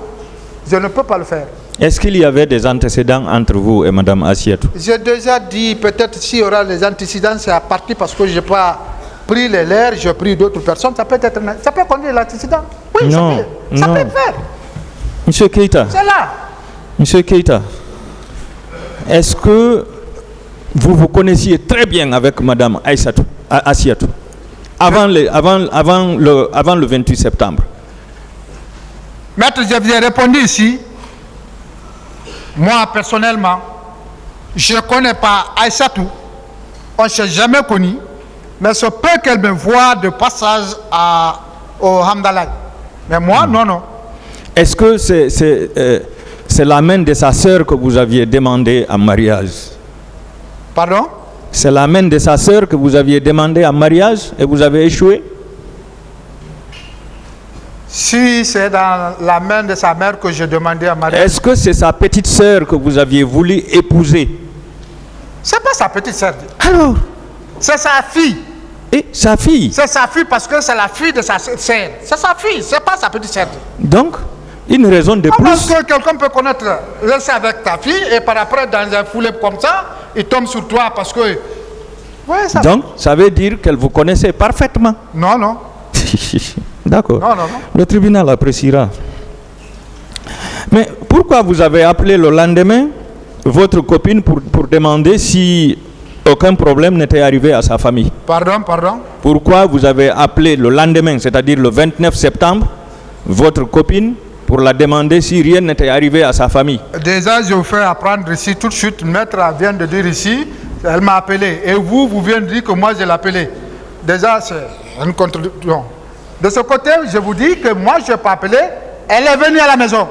S2: je ne peux pas le faire.
S6: Est-ce qu'il y avait des antécédents entre vous et Mme Assietou?
S2: J'ai déjà dit, peut-être s'il y aura des antécédents, c'est à partir parce que je n'ai pas pris les leurs, j'ai pris d'autres personnes, ça peut conduire l'antécédent. Oui,
S6: Non,
S2: ça
S6: non.
S2: peut faire.
S6: Monsieur Keïta,
S2: C'est là.
S6: Monsieur Keïta, est-ce que vous vous connaissiez très bien avec Mme Assietou avant le 28 septembre?
S2: Maître, je vous ai répondu ici. Moi, personnellement, je ne connais pas Aïssatou. On ne s'est jamais connu. Mais ce peut qu'elle me voie de passage au Hamdallah. Mais moi, non.
S6: Est-ce que c'est la main de sa sœur que vous aviez demandé en mariage?
S2: Pardon?
S6: C'est la main de sa sœur que vous aviez demandé en mariage et vous avez échoué?
S2: Si c'est dans la main de sa mère que j'ai demandé à mariage.
S6: Est-ce que c'est sa petite sœur que vous aviez voulu épouser?
S2: C'est pas sa petite sœur.
S6: Alors,
S2: C'est sa fille.
S6: et sa fille?
S2: C'est sa fille parce que c'est la fille de sa sœur. C'est sa fille, c'est pas sa petite sœur.
S6: Donc, une raison de
S2: Comment
S6: plus.
S2: est-ce que quelqu'un peut connaître, rester avec ta fille et par après, dans un foulée comme ça, il tombe sur toi parce que. Ouais, ça.
S6: Donc, ça veut dire qu'elle vous connaissait parfaitement.
S2: Non.
S6: D'accord.
S2: Non.
S6: Le tribunal appréciera. Mais pourquoi vous avez appelé le lendemain votre copine pour demander si aucun problème n'était arrivé à sa famille?
S2: Pardon.
S6: Pourquoi vous avez appelé le lendemain, c'est-à-dire le 29 septembre, votre copine pour la demander si rien n'était arrivé à sa famille?
S2: Déjà, je vous fais apprendre ici tout de suite. Le maître vient de dire ici, elle m'a appelé. Et vous venez de dire que moi, je l'ai appelé. Déjà, c'est une contradiction. De ce côté, je vous dis que moi, je n'ai pas appelé. Elle est venue à la maison.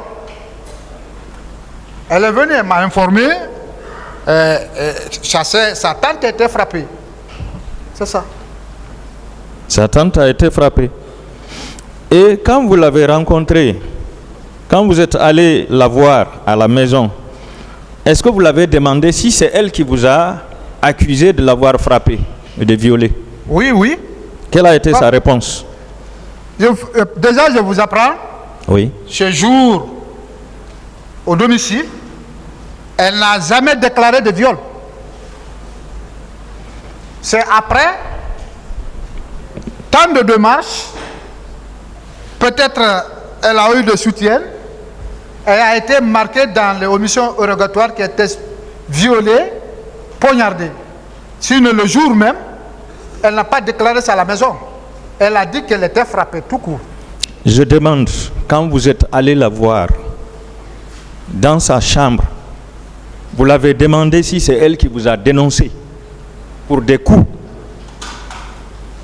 S2: Elle est venue, elle m'a informé. Sa tante était frappée. C'est ça.
S6: Sa tante a été frappée. Et quand vous l'avez rencontrée, quand vous êtes allé la voir à la maison, est-ce que vous l'avez demandé si c'est elle qui vous a accusé de l'avoir frappée et de violer?
S2: Oui.
S6: Quelle a été sa réponse?
S2: Déjà, je vous apprends.
S6: Oui.
S2: Ce jour, au domicile, elle n'a jamais déclaré de viol. C'est après tant de démarches, peut-être elle a eu de soutien, elle a été marquée dans les omissions érogatoires qui étaient violées, poignardée. Sinon, le jour même, elle n'a pas déclaré ça à la maison. Elle a dit qu'elle était frappée tout court.
S6: Je demande, quand vous êtes allé la voir dans sa chambre, vous l'avez demandé si c'est elle qui vous a dénoncé pour des coups.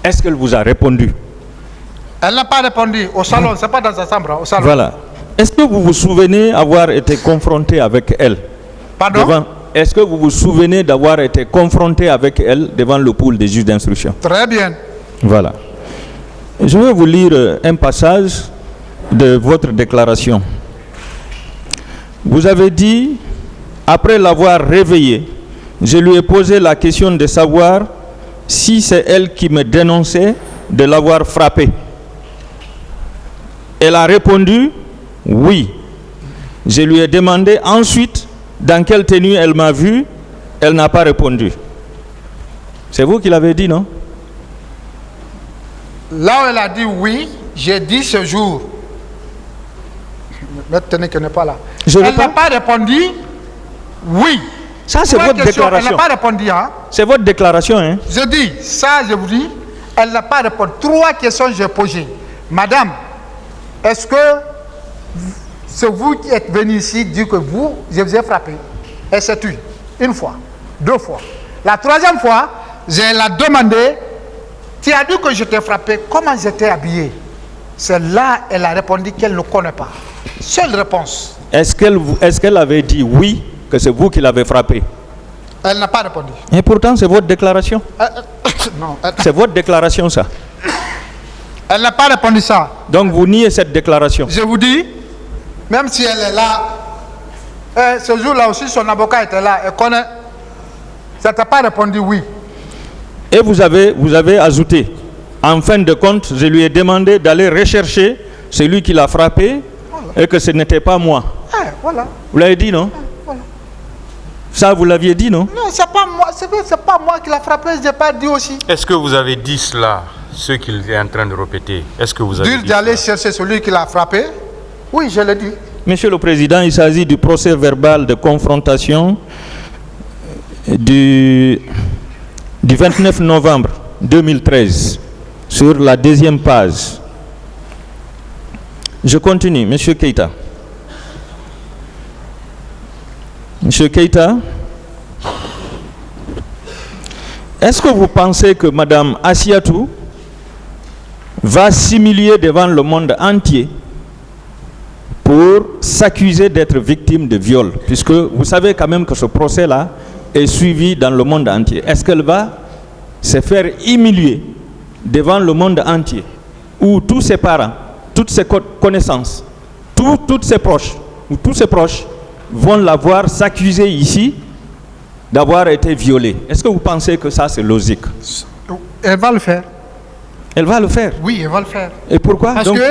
S6: Est-ce qu'elle vous a répondu?
S2: Elle n'a pas répondu au salon, c'est pas dans sa chambre, au salon.
S6: Voilà. Est-ce que vous vous souvenez avoir été confronté avec elle?
S2: Pardon?
S6: Est-ce que vous vous souvenez d'avoir été confronté avec elle devant le pool des juges d'instruction?
S2: Très bien.
S6: Voilà. Je vais vous lire un passage de votre déclaration. Vous avez dit, après l'avoir réveillée, je lui ai posé la question de savoir si c'est elle qui me dénonçait de l'avoir frappée. Elle a répondu, oui. Je lui ai demandé ensuite dans quelle tenue elle m'a vu. Elle n'a pas répondu. C'est vous qui l'avez dit, non?
S2: Là où elle a dit oui, j'ai dit ce jour. Maintenant qu'elle n'est pas là. Elle n'a pas répondu oui.
S6: Ça, c'est votre déclaration.
S2: Elle n'a pas répondu. Hein?
S6: C'est votre déclaration. Hein?
S2: Je dis, ça, je vous dis, elle n'a pas répondu. 3 questions j'ai posées. Madame, est-ce que c'est vous qui êtes venu ici dire que je vous ai frappé? Et c'est tu. 1 fois, 2 fois. La 3e fois, je l'ai demandé. Tu as dit que je t'ai frappé, comment j'étais habillé? C'est là elle a répondu qu'elle ne connaît pas. Seule réponse.
S6: Est-ce qu'elle avait dit oui, que c'est vous qui l'avez frappé?
S2: Elle n'a pas répondu.
S6: Et pourtant, c'est votre déclaration.
S2: Non,
S6: C'est votre déclaration, ça.
S2: elle n'a pas répondu ça.
S6: Donc, vous niez cette déclaration.
S2: Je vous dis, même si elle est là, ce jour-là aussi, son avocat était là, elle connaît. Ça t'a pas répondu oui.
S6: Et vous avez ajouté, en fin de compte, je lui ai demandé d'aller rechercher celui qui l'a frappé et que ce n'était pas moi.
S2: Voilà.
S6: Vous l'avez dit, non?
S2: Voilà.
S6: Ça, vous l'aviez dit, non?
S2: Non, c'est pas moi. C'est pas moi qui l'a frappé. Je n'ai pas dit aussi.
S3: Est-ce que vous avez dit cela, ce qu'il est en train de répéter? Est-ce que vous avez
S2: Dire
S3: dit
S2: d'aller
S3: cela?
S2: chercher celui qui l'a frappé. Oui, je l'ai dit.
S6: Monsieur le Président, il s'agit du procès verbal de confrontation du 29 novembre 2013, sur la 2e page. Je continue, Monsieur Keïta. Monsieur Keïta, est-ce que vous pensez que Madame Assiatou va s'humilier devant le monde entier pour s'accuser d'être victime de viol, puisque vous savez quand même que ce procès-là est suivi dans le monde entier? Est-ce qu'elle va se faire humilier devant le monde entier, où tous ses parents, toutes ses connaissances, toutes ses proches, ou tous ses proches vont la voir s'accuser ici d'avoir été violée? Est-ce que vous pensez que ça c'est logique?
S2: Elle va le faire.
S6: Elle va le faire?
S2: Oui, elle va le faire.
S6: Et pourquoi?
S2: Parce
S6: Donc,
S2: que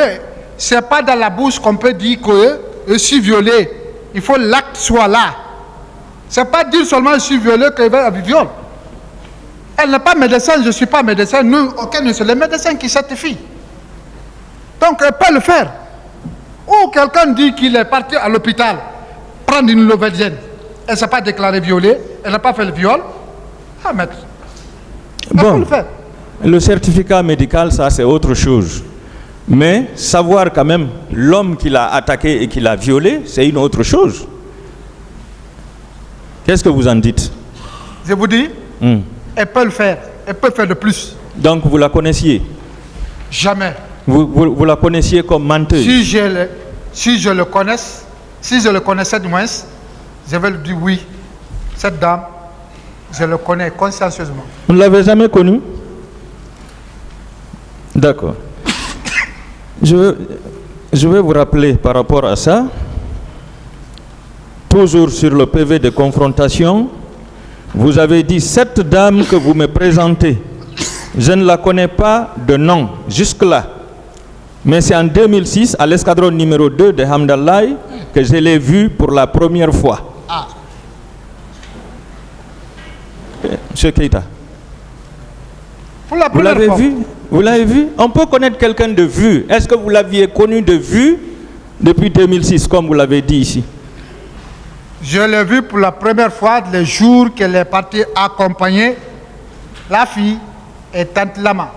S2: c'est pas dans la bouche qu'on peut dire que je suis violé. Il faut que l'acte soit là. C'est pas dire seulement je suis violé qu'elle va viol. Elle n'est pas médecin, je ne suis pas médecin. Nous, aucun, c'est les médecins qui certifient. Donc elle peut le faire. Ou quelqu'un dit qu'il est parti à l'hôpital prendre une Nouvelle-Zélande. Elle ne s'est pas déclarée violée, elle n'a pas fait le viol. Ah, maître. Elle peut le faire.
S6: Le certificat médical, ça c'est autre chose. Mais savoir quand même l'homme qui l'a attaqué et qui l'a violé, c'est une autre chose. Qu'est-ce que vous en dites?
S2: Je vous dis, elle peut le faire. Elle peut faire de plus.
S6: Donc vous la connaissiez?
S2: Jamais.
S6: Vous la connaissiez comme menteuse?
S2: Si je le connaissais du moins, je vais lui dire oui. Cette dame, je le connais consciencieusement.
S6: Vous ne l'avez jamais connue? D'accord. Je vais vous rappeler par rapport à ça, toujours sur le PV de confrontation, vous avez dit cette dame que vous me présentez, je ne la connais pas de nom jusque-là. Mais c'est en 2006, à l'escadron numéro 2 de Hamdallah, que je l'ai vue pour la première fois.
S2: Ah.
S6: Monsieur Keïta,
S2: Pour la
S6: vous
S2: première
S6: l'avez
S2: fois.
S6: vu? Vous l'avez vu? On peut connaître quelqu'un de vue. Est-ce que vous l'aviez connu de vue depuis 2006, comme vous l'avez dit ici?
S2: Je l'ai vu pour la première fois le jour qu'elle est partie accompagner la fille et Tante Lama.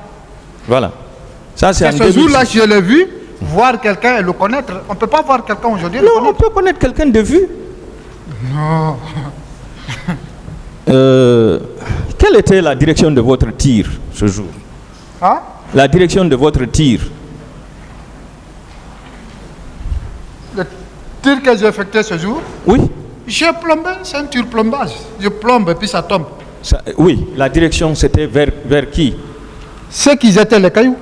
S6: Voilà. Ça, c'est en
S2: Ce
S6: 2006.
S2: jour-là, je l'ai vu, voir quelqu'un et le connaître. On ne peut pas voir quelqu'un aujourd'hui et le
S6: Non, on
S2: connaître.
S6: peut connaître quelqu'un de vue.
S2: Non.
S6: Quelle était la direction de votre tir ce jour?
S2: Hein?
S6: La direction de votre tir?
S2: Le tir que j'ai effectué ce jour,
S6: Oui.
S2: j'ai plombé, c'est un tir plombage. Je plombe et puis ça tombe.
S6: Oui, la direction c'était vers qui?
S2: Ceux qui étaient les cailloux.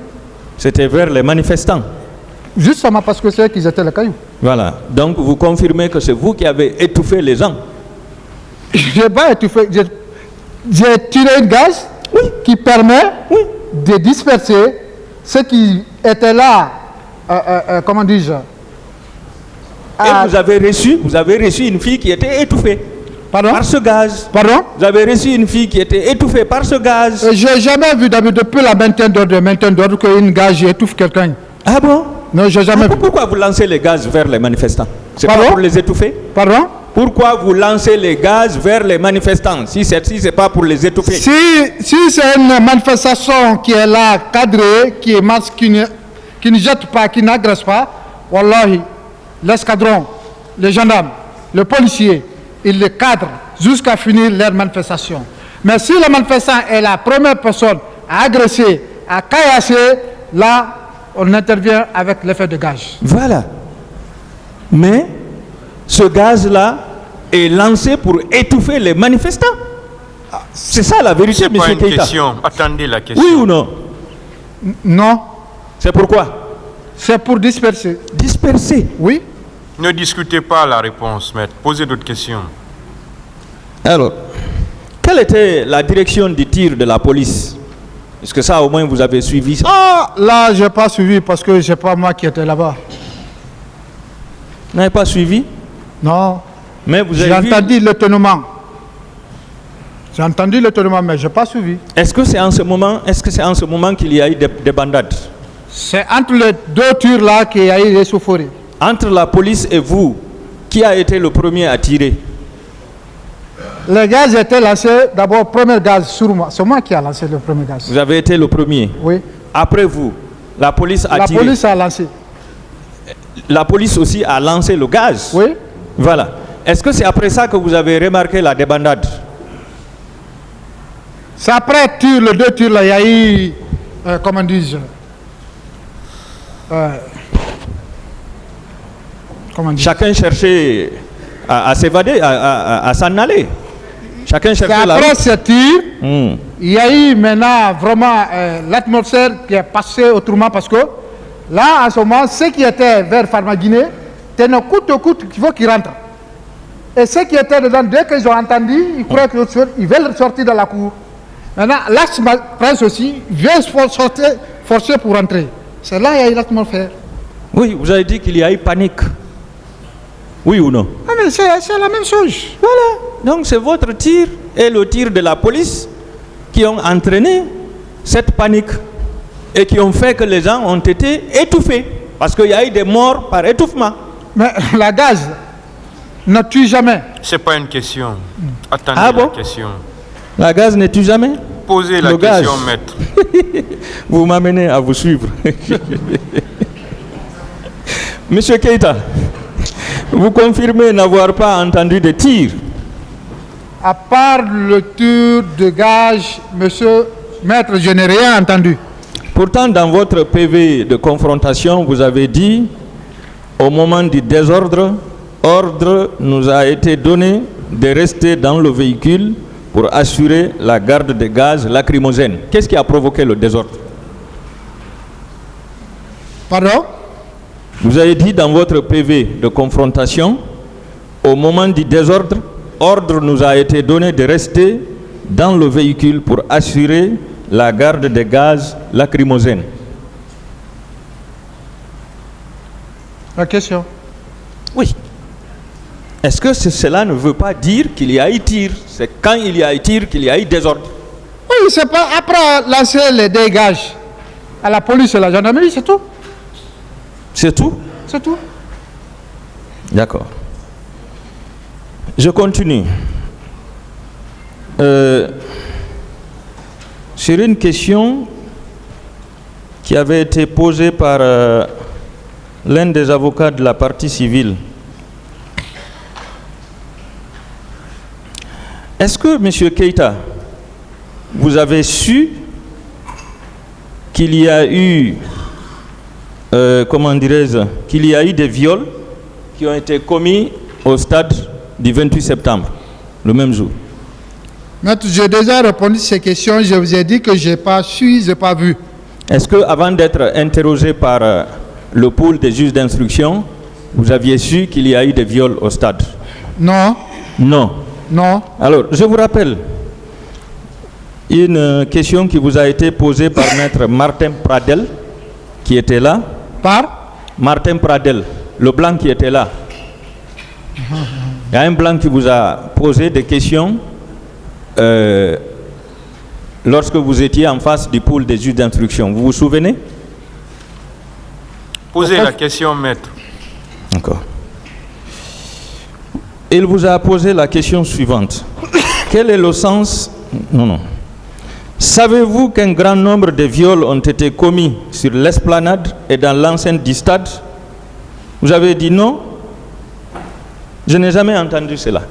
S6: C'était vers les manifestants.
S2: Justement parce que c'est eux qui étaient les cailloux.
S6: Voilà. Donc vous confirmez que c'est vous qui avez étouffé les gens?
S2: Je n'ai pas étouffé. J'ai tiré une gaz qui permet de disperser ceux qui étaient là, comment dis-je?
S6: Et vous avez reçu une fille qui était étouffée.
S2: Pardon?
S6: Par ce gaz.
S2: Pardon?
S6: Vous avez reçu une fille qui était étouffée par ce gaz.
S2: Je n'ai jamais vu depuis la maintien d'ordre qu'une gaz étouffe quelqu'un.
S6: Ah bon?
S2: Non, je n'ai jamais vu.
S6: Pourquoi vous lancez les gaz vers les manifestants? C'est pas
S2: Pardon?
S6: pour les étouffer?
S2: Pardon?
S6: Pourquoi vous lancez les gaz vers les manifestants si c'est pas pour les étouffer?
S2: Si c'est une manifestation qui est là, cadrée, qui est masse, qui ne jette pas, qui n'agresse pas, wallahi, l'escadron, les gendarmes, le policier, ils les cadrent jusqu'à finir leur manifestation. Mais si le manifestant est la première personne à agresser, à caillasser, là, on intervient avec l'effet de gaz.
S6: Voilà. Mais ce gaz-là est lancé pour étouffer les manifestants. C'est ça la vérité,
S3: C'est pas
S6: monsieur
S3: une
S6: Keïta.
S3: question. Attendez la question.
S6: Oui ou non?
S2: Non,
S6: C'est pourquoi?
S2: c'est pour disperser.
S6: Disperser.
S2: Oui.
S3: Ne discutez pas la réponse, maître. Posez d'autres questions.
S6: Alors, quelle était la direction du tir de la police? Est-ce que ça, au moins, vous avez suivi ça?
S2: Ah, là, je n'ai pas suivi parce que ce n'est pas moi qui étais là-bas.
S6: Vous n'avez pas suivi?
S2: Non.
S6: Mais vous
S2: J'ai
S6: avez vu...
S2: entendu le tournement. J'ai entendu le tournement, mais je n'ai pas suivi.
S6: Est-ce que c'est en ce moment qu'il y a eu des bandades?
S2: C'est entre les deux tirs là qu'il y a eu des chauffourées.
S6: Entre la police et vous, qui a été le premier à tirer?
S2: Les gaz étaient lancés, d'abord, premier gaz sur moi. C'est moi qui ai lancé le premier gaz.
S6: Vous avez été le premier.
S2: Oui.
S6: Après vous, la police a
S2: La
S6: tiré.
S2: police a lancé.
S6: La police aussi a lancé le gaz.
S2: Oui.
S6: Voilà. Est-ce que c'est après ça que vous avez remarqué la débandade?
S2: C'est après les deux tirs là, il y a eu, comment dis-je, comment dire.
S6: Chacun cherchait à s'évader, à s'en aller. Chacun
S2: C'est
S6: cherchait la
S2: après
S6: route.
S2: ce tir, il y a eu maintenant vraiment l'atmosphère qui est passée autrement parce que là, en ce moment, ceux qui étaient vers Pharma-Guinée, tenaient coûte que coûte qu'il faut qu'ils rentrent. Et ceux qui étaient dedans, dès qu'ils ont entendu, ils croient qu'ils veulent sortir de la cour. Maintenant, l'axe presse aussi vient forcer pour rentrer. C'est là qu'il y a eu l'atmosphère.
S6: Oui, vous avez dit qu'il y a eu panique. Oui ou non?
S2: Ah, mais c'est la même chose.
S6: Voilà. Donc c'est votre tir et le tir de la police qui ont entraîné cette panique et qui ont fait que les gens ont été étouffés. Parce qu'il y a eu des morts par étouffement.
S2: Mais la gaz ne tue jamais.
S3: C'est pas une question. Attendez
S6: Ah bon?
S3: la question.
S6: La gaz ne tue jamais?
S3: Posez la
S6: Le gaz.
S3: question, maître.
S6: Vous m'amenez à vous suivre. Monsieur Keïta, vous confirmez n'avoir pas entendu de tirs?
S2: À part le tir de gaz, monsieur maître, je n'ai rien entendu.
S6: Pourtant, dans votre PV de confrontation, vous avez dit, au moment du désordre, ordre nous a été donné de rester dans le véhicule pour assurer la garde des gaz lacrymogènes. Qu'est-ce qui a provoqué le désordre?
S2: Pardon?
S6: Vous avez dit dans votre PV de confrontation, au moment du désordre, ordre nous a été donné de rester dans le véhicule pour assurer la garde des gaz lacrymogènes.
S2: La question.
S6: Oui. Est-ce que cela ne veut pas dire qu'il y a eu tir? C'est quand il y a eu tir qu'il y a eu désordre.
S2: Oui, c'est pas après lancer les dégâts à la police et la gendarmerie, c'est tout.
S6: C'est tout?
S2: C'est tout.
S6: D'accord. Je continue. Sur une question qui avait été posée par l'un des avocats de la partie civile. Est-ce que, M. Keïta, vous avez su qu'il y a eu, qu'il y a eu des viols qui ont été commis au stade du 28 septembre, le même jour?
S2: Maître, j'ai déjà répondu à ces questions. Je vous ai dit que je n'ai pas su, je n'ai pas vu.
S6: Est-ce que, avant d'être interrogé par le pôle des juges d'instruction, vous aviez su qu'il y a eu des viols au stade?
S2: Non.
S6: Non.
S2: Non.
S6: Alors, je vous rappelle une question qui vous a été posée par maître Martin Pradel, qui était là.
S2: Par?
S6: Martin Pradel, le blanc qui était là. Il y a un blanc qui vous a posé des questions lorsque vous étiez en face du pôle des juges d'instruction. Vous vous souvenez?
S3: Posez la question, maître.
S6: D'accord. Il vous a posé la question suivante. Quel est le sens... Non. Savez-vous qu'un grand nombre de viols ont été commis sur l'esplanade et dans l'enceinte du stade? Vous avez dit non. Je n'ai jamais entendu cela.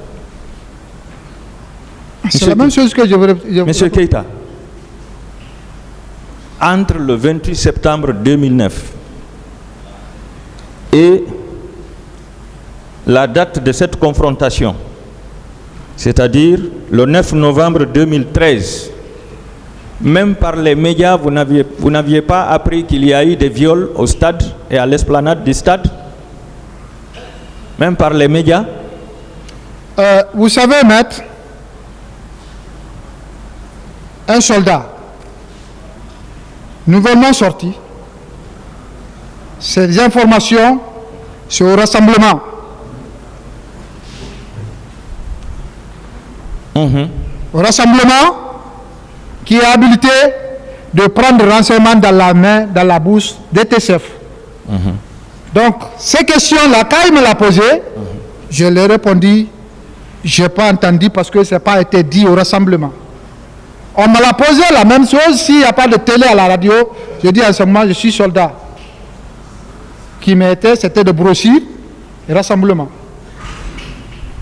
S2: C'est la même chose que je voudrais...
S6: Monsieur Keïta, entre le 28 septembre 2009 et la date de cette confrontation, c'est-à-dire le 9 novembre 2013. Même par les médias, vous n'aviez pas appris qu'il y a eu des viols au stade et à l'esplanade du stade? Même par les médias?
S2: Vous savez, maître, un soldat nouvellement sorti, ces informations sur le rassemblement. Au rassemblement qui est habilité de prendre renseignement dans la main, dans la bouche des TCF. Donc, ces questions-là, quand il me l'a posé, je lui ai répondu, je n'ai pas entendu parce que ça n'a pas été dit au rassemblement. On me l'a posé la même chose, s'il n'y a pas de télé à la radio, je dis en ce moment, je suis soldat. Qui m'était, c'était de brossir et rassemblement.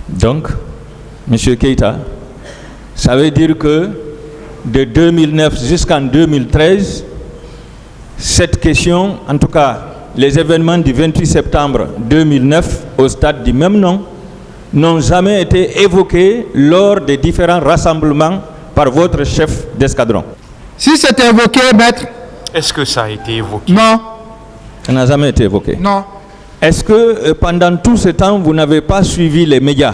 S6: Donc, M. Keïta, ça veut dire que de 2009 jusqu'en 2013, cette question, en tout cas les événements du 28 septembre 2009 au stade du même nom, n'ont jamais été évoqués lors des différents rassemblements par votre chef d'escadron.
S2: Si c'était évoqué, maître...
S3: Est-ce que ça a été évoqué?
S2: Non.
S6: Ça n'a jamais été évoqué?
S2: Non.
S6: Est-ce que pendant tout ce temps, vous n'avez pas suivi les médias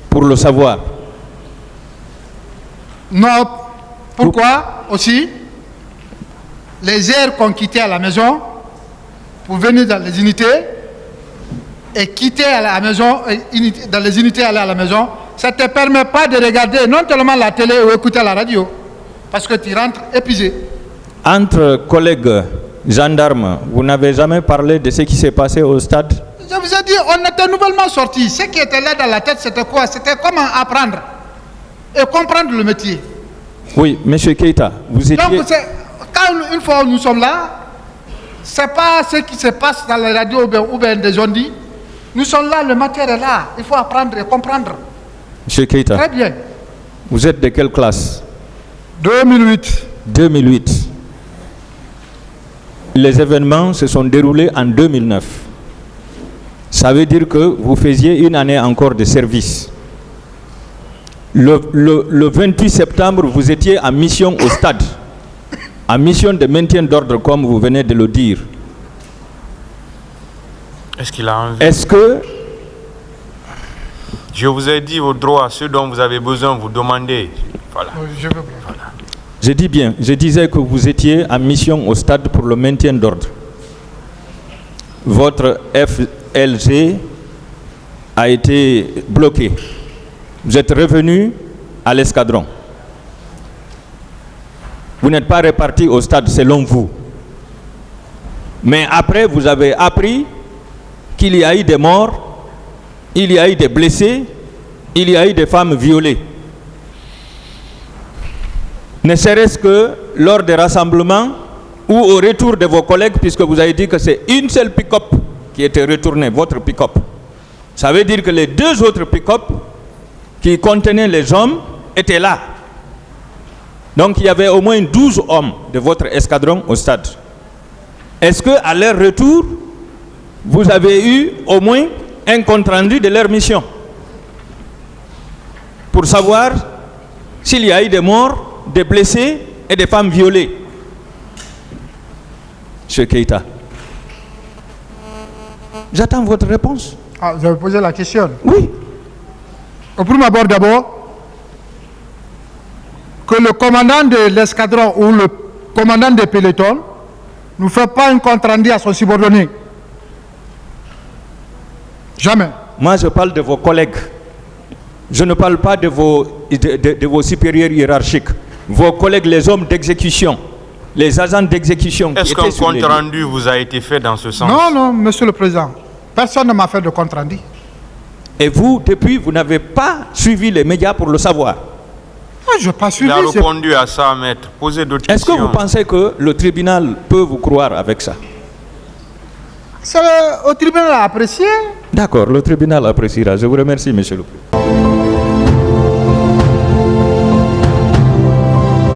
S6: pour le savoir?
S2: Non. Pourquoi aussi? Les heures qu'on quittait à la maison pour venir dans les unités et quitter à la maison, dans les unités aller à la maison, ça ne te permet pas de regarder non seulement la télé ou écouter la radio, parce que tu rentres épuisé.
S6: Entre collègues gendarmes, vous n'avez jamais parlé de ce qui s'est passé au stade?
S2: Je vous ai dit, on était nouvellement sortis. Ce qui était là dans la tête, c'était quoi? C'était comment apprendre et comprendre le métier.
S6: Oui, M. Keïta, vous étiez...
S2: Donc, quand une fois nous sommes là, ce n'est pas ce qui se passe dans la radio ou bien des gens dit. Nous sommes là, le matière est là. Il faut apprendre et comprendre.
S6: M. Keïta,
S2: très bien.
S6: Vous êtes de quelle classe?
S2: 2008.
S6: 2008. Les événements se sont déroulés en 2009. Ça veut dire que vous faisiez une année encore de service. Le 28 septembre, vous étiez en mission au stade, en mission de maintien d'ordre, comme vous venez de le dire.
S3: Est-ce qu'il a envie?
S6: Est-ce que...
S3: Je vous ai dit vos droits, ceux dont vous avez besoin, vous demandez. Voilà.
S2: Je veux bien.
S3: Voilà.
S6: Je dis bien, je disais que vous étiez en mission au stade pour le maintien d'ordre. Votre FLG a été bloqué. Vous êtes revenu à l'escadron. Vous n'êtes pas réparti au stade selon vous. Mais après, vous avez appris qu'il y a eu des morts, il y a eu des blessés, il y a eu des femmes violées. Ne serait-ce que lors des rassemblements ou au retour de vos collègues, puisque vous avez dit que c'est une seule pick-up qui était retournée, votre pick-up. Ça veut dire que les deux autres pick-up qui contenaient les hommes étaient là. Donc il y avait au moins 12 hommes de votre escadron au stade. Est-ce qu'à leur retour, vous avez eu au moins un compte-rendu de leur mission pour savoir s'il y a eu des morts, des blessés et des femmes violées? Monsieur Keïta, j'attends votre réponse.
S2: Ah, vous avez posé la question.
S6: Oui.
S2: Au premier abord d'abord, que le commandant de l'escadron ou le commandant des pelotons ne fait pas un compte rendu à son subordonné. Jamais.
S6: Moi, je parle de vos collègues. Je ne parle pas de vos supérieurs hiérarchiques. Vos collègues, les hommes d'exécution, les agents d'exécution.
S3: Est-ce qu'un compte rendu vous a été fait dans ce sens?
S2: Non, non, Monsieur le Président. Personne ne m'a fait de compte rendu.
S6: Et vous, depuis, vous n'avez pas suivi les médias pour le savoir?
S2: Ah, je n'ai pas suivi.
S3: Il a répondu à ça, maître. Posez d'autres questions.
S6: Est-ce que vous pensez que le tribunal peut vous croire avec ça?
S2: C'est au tribunal à apprécier.
S6: D'accord, le tribunal appréciera. Je vous remercie, monsieur le président.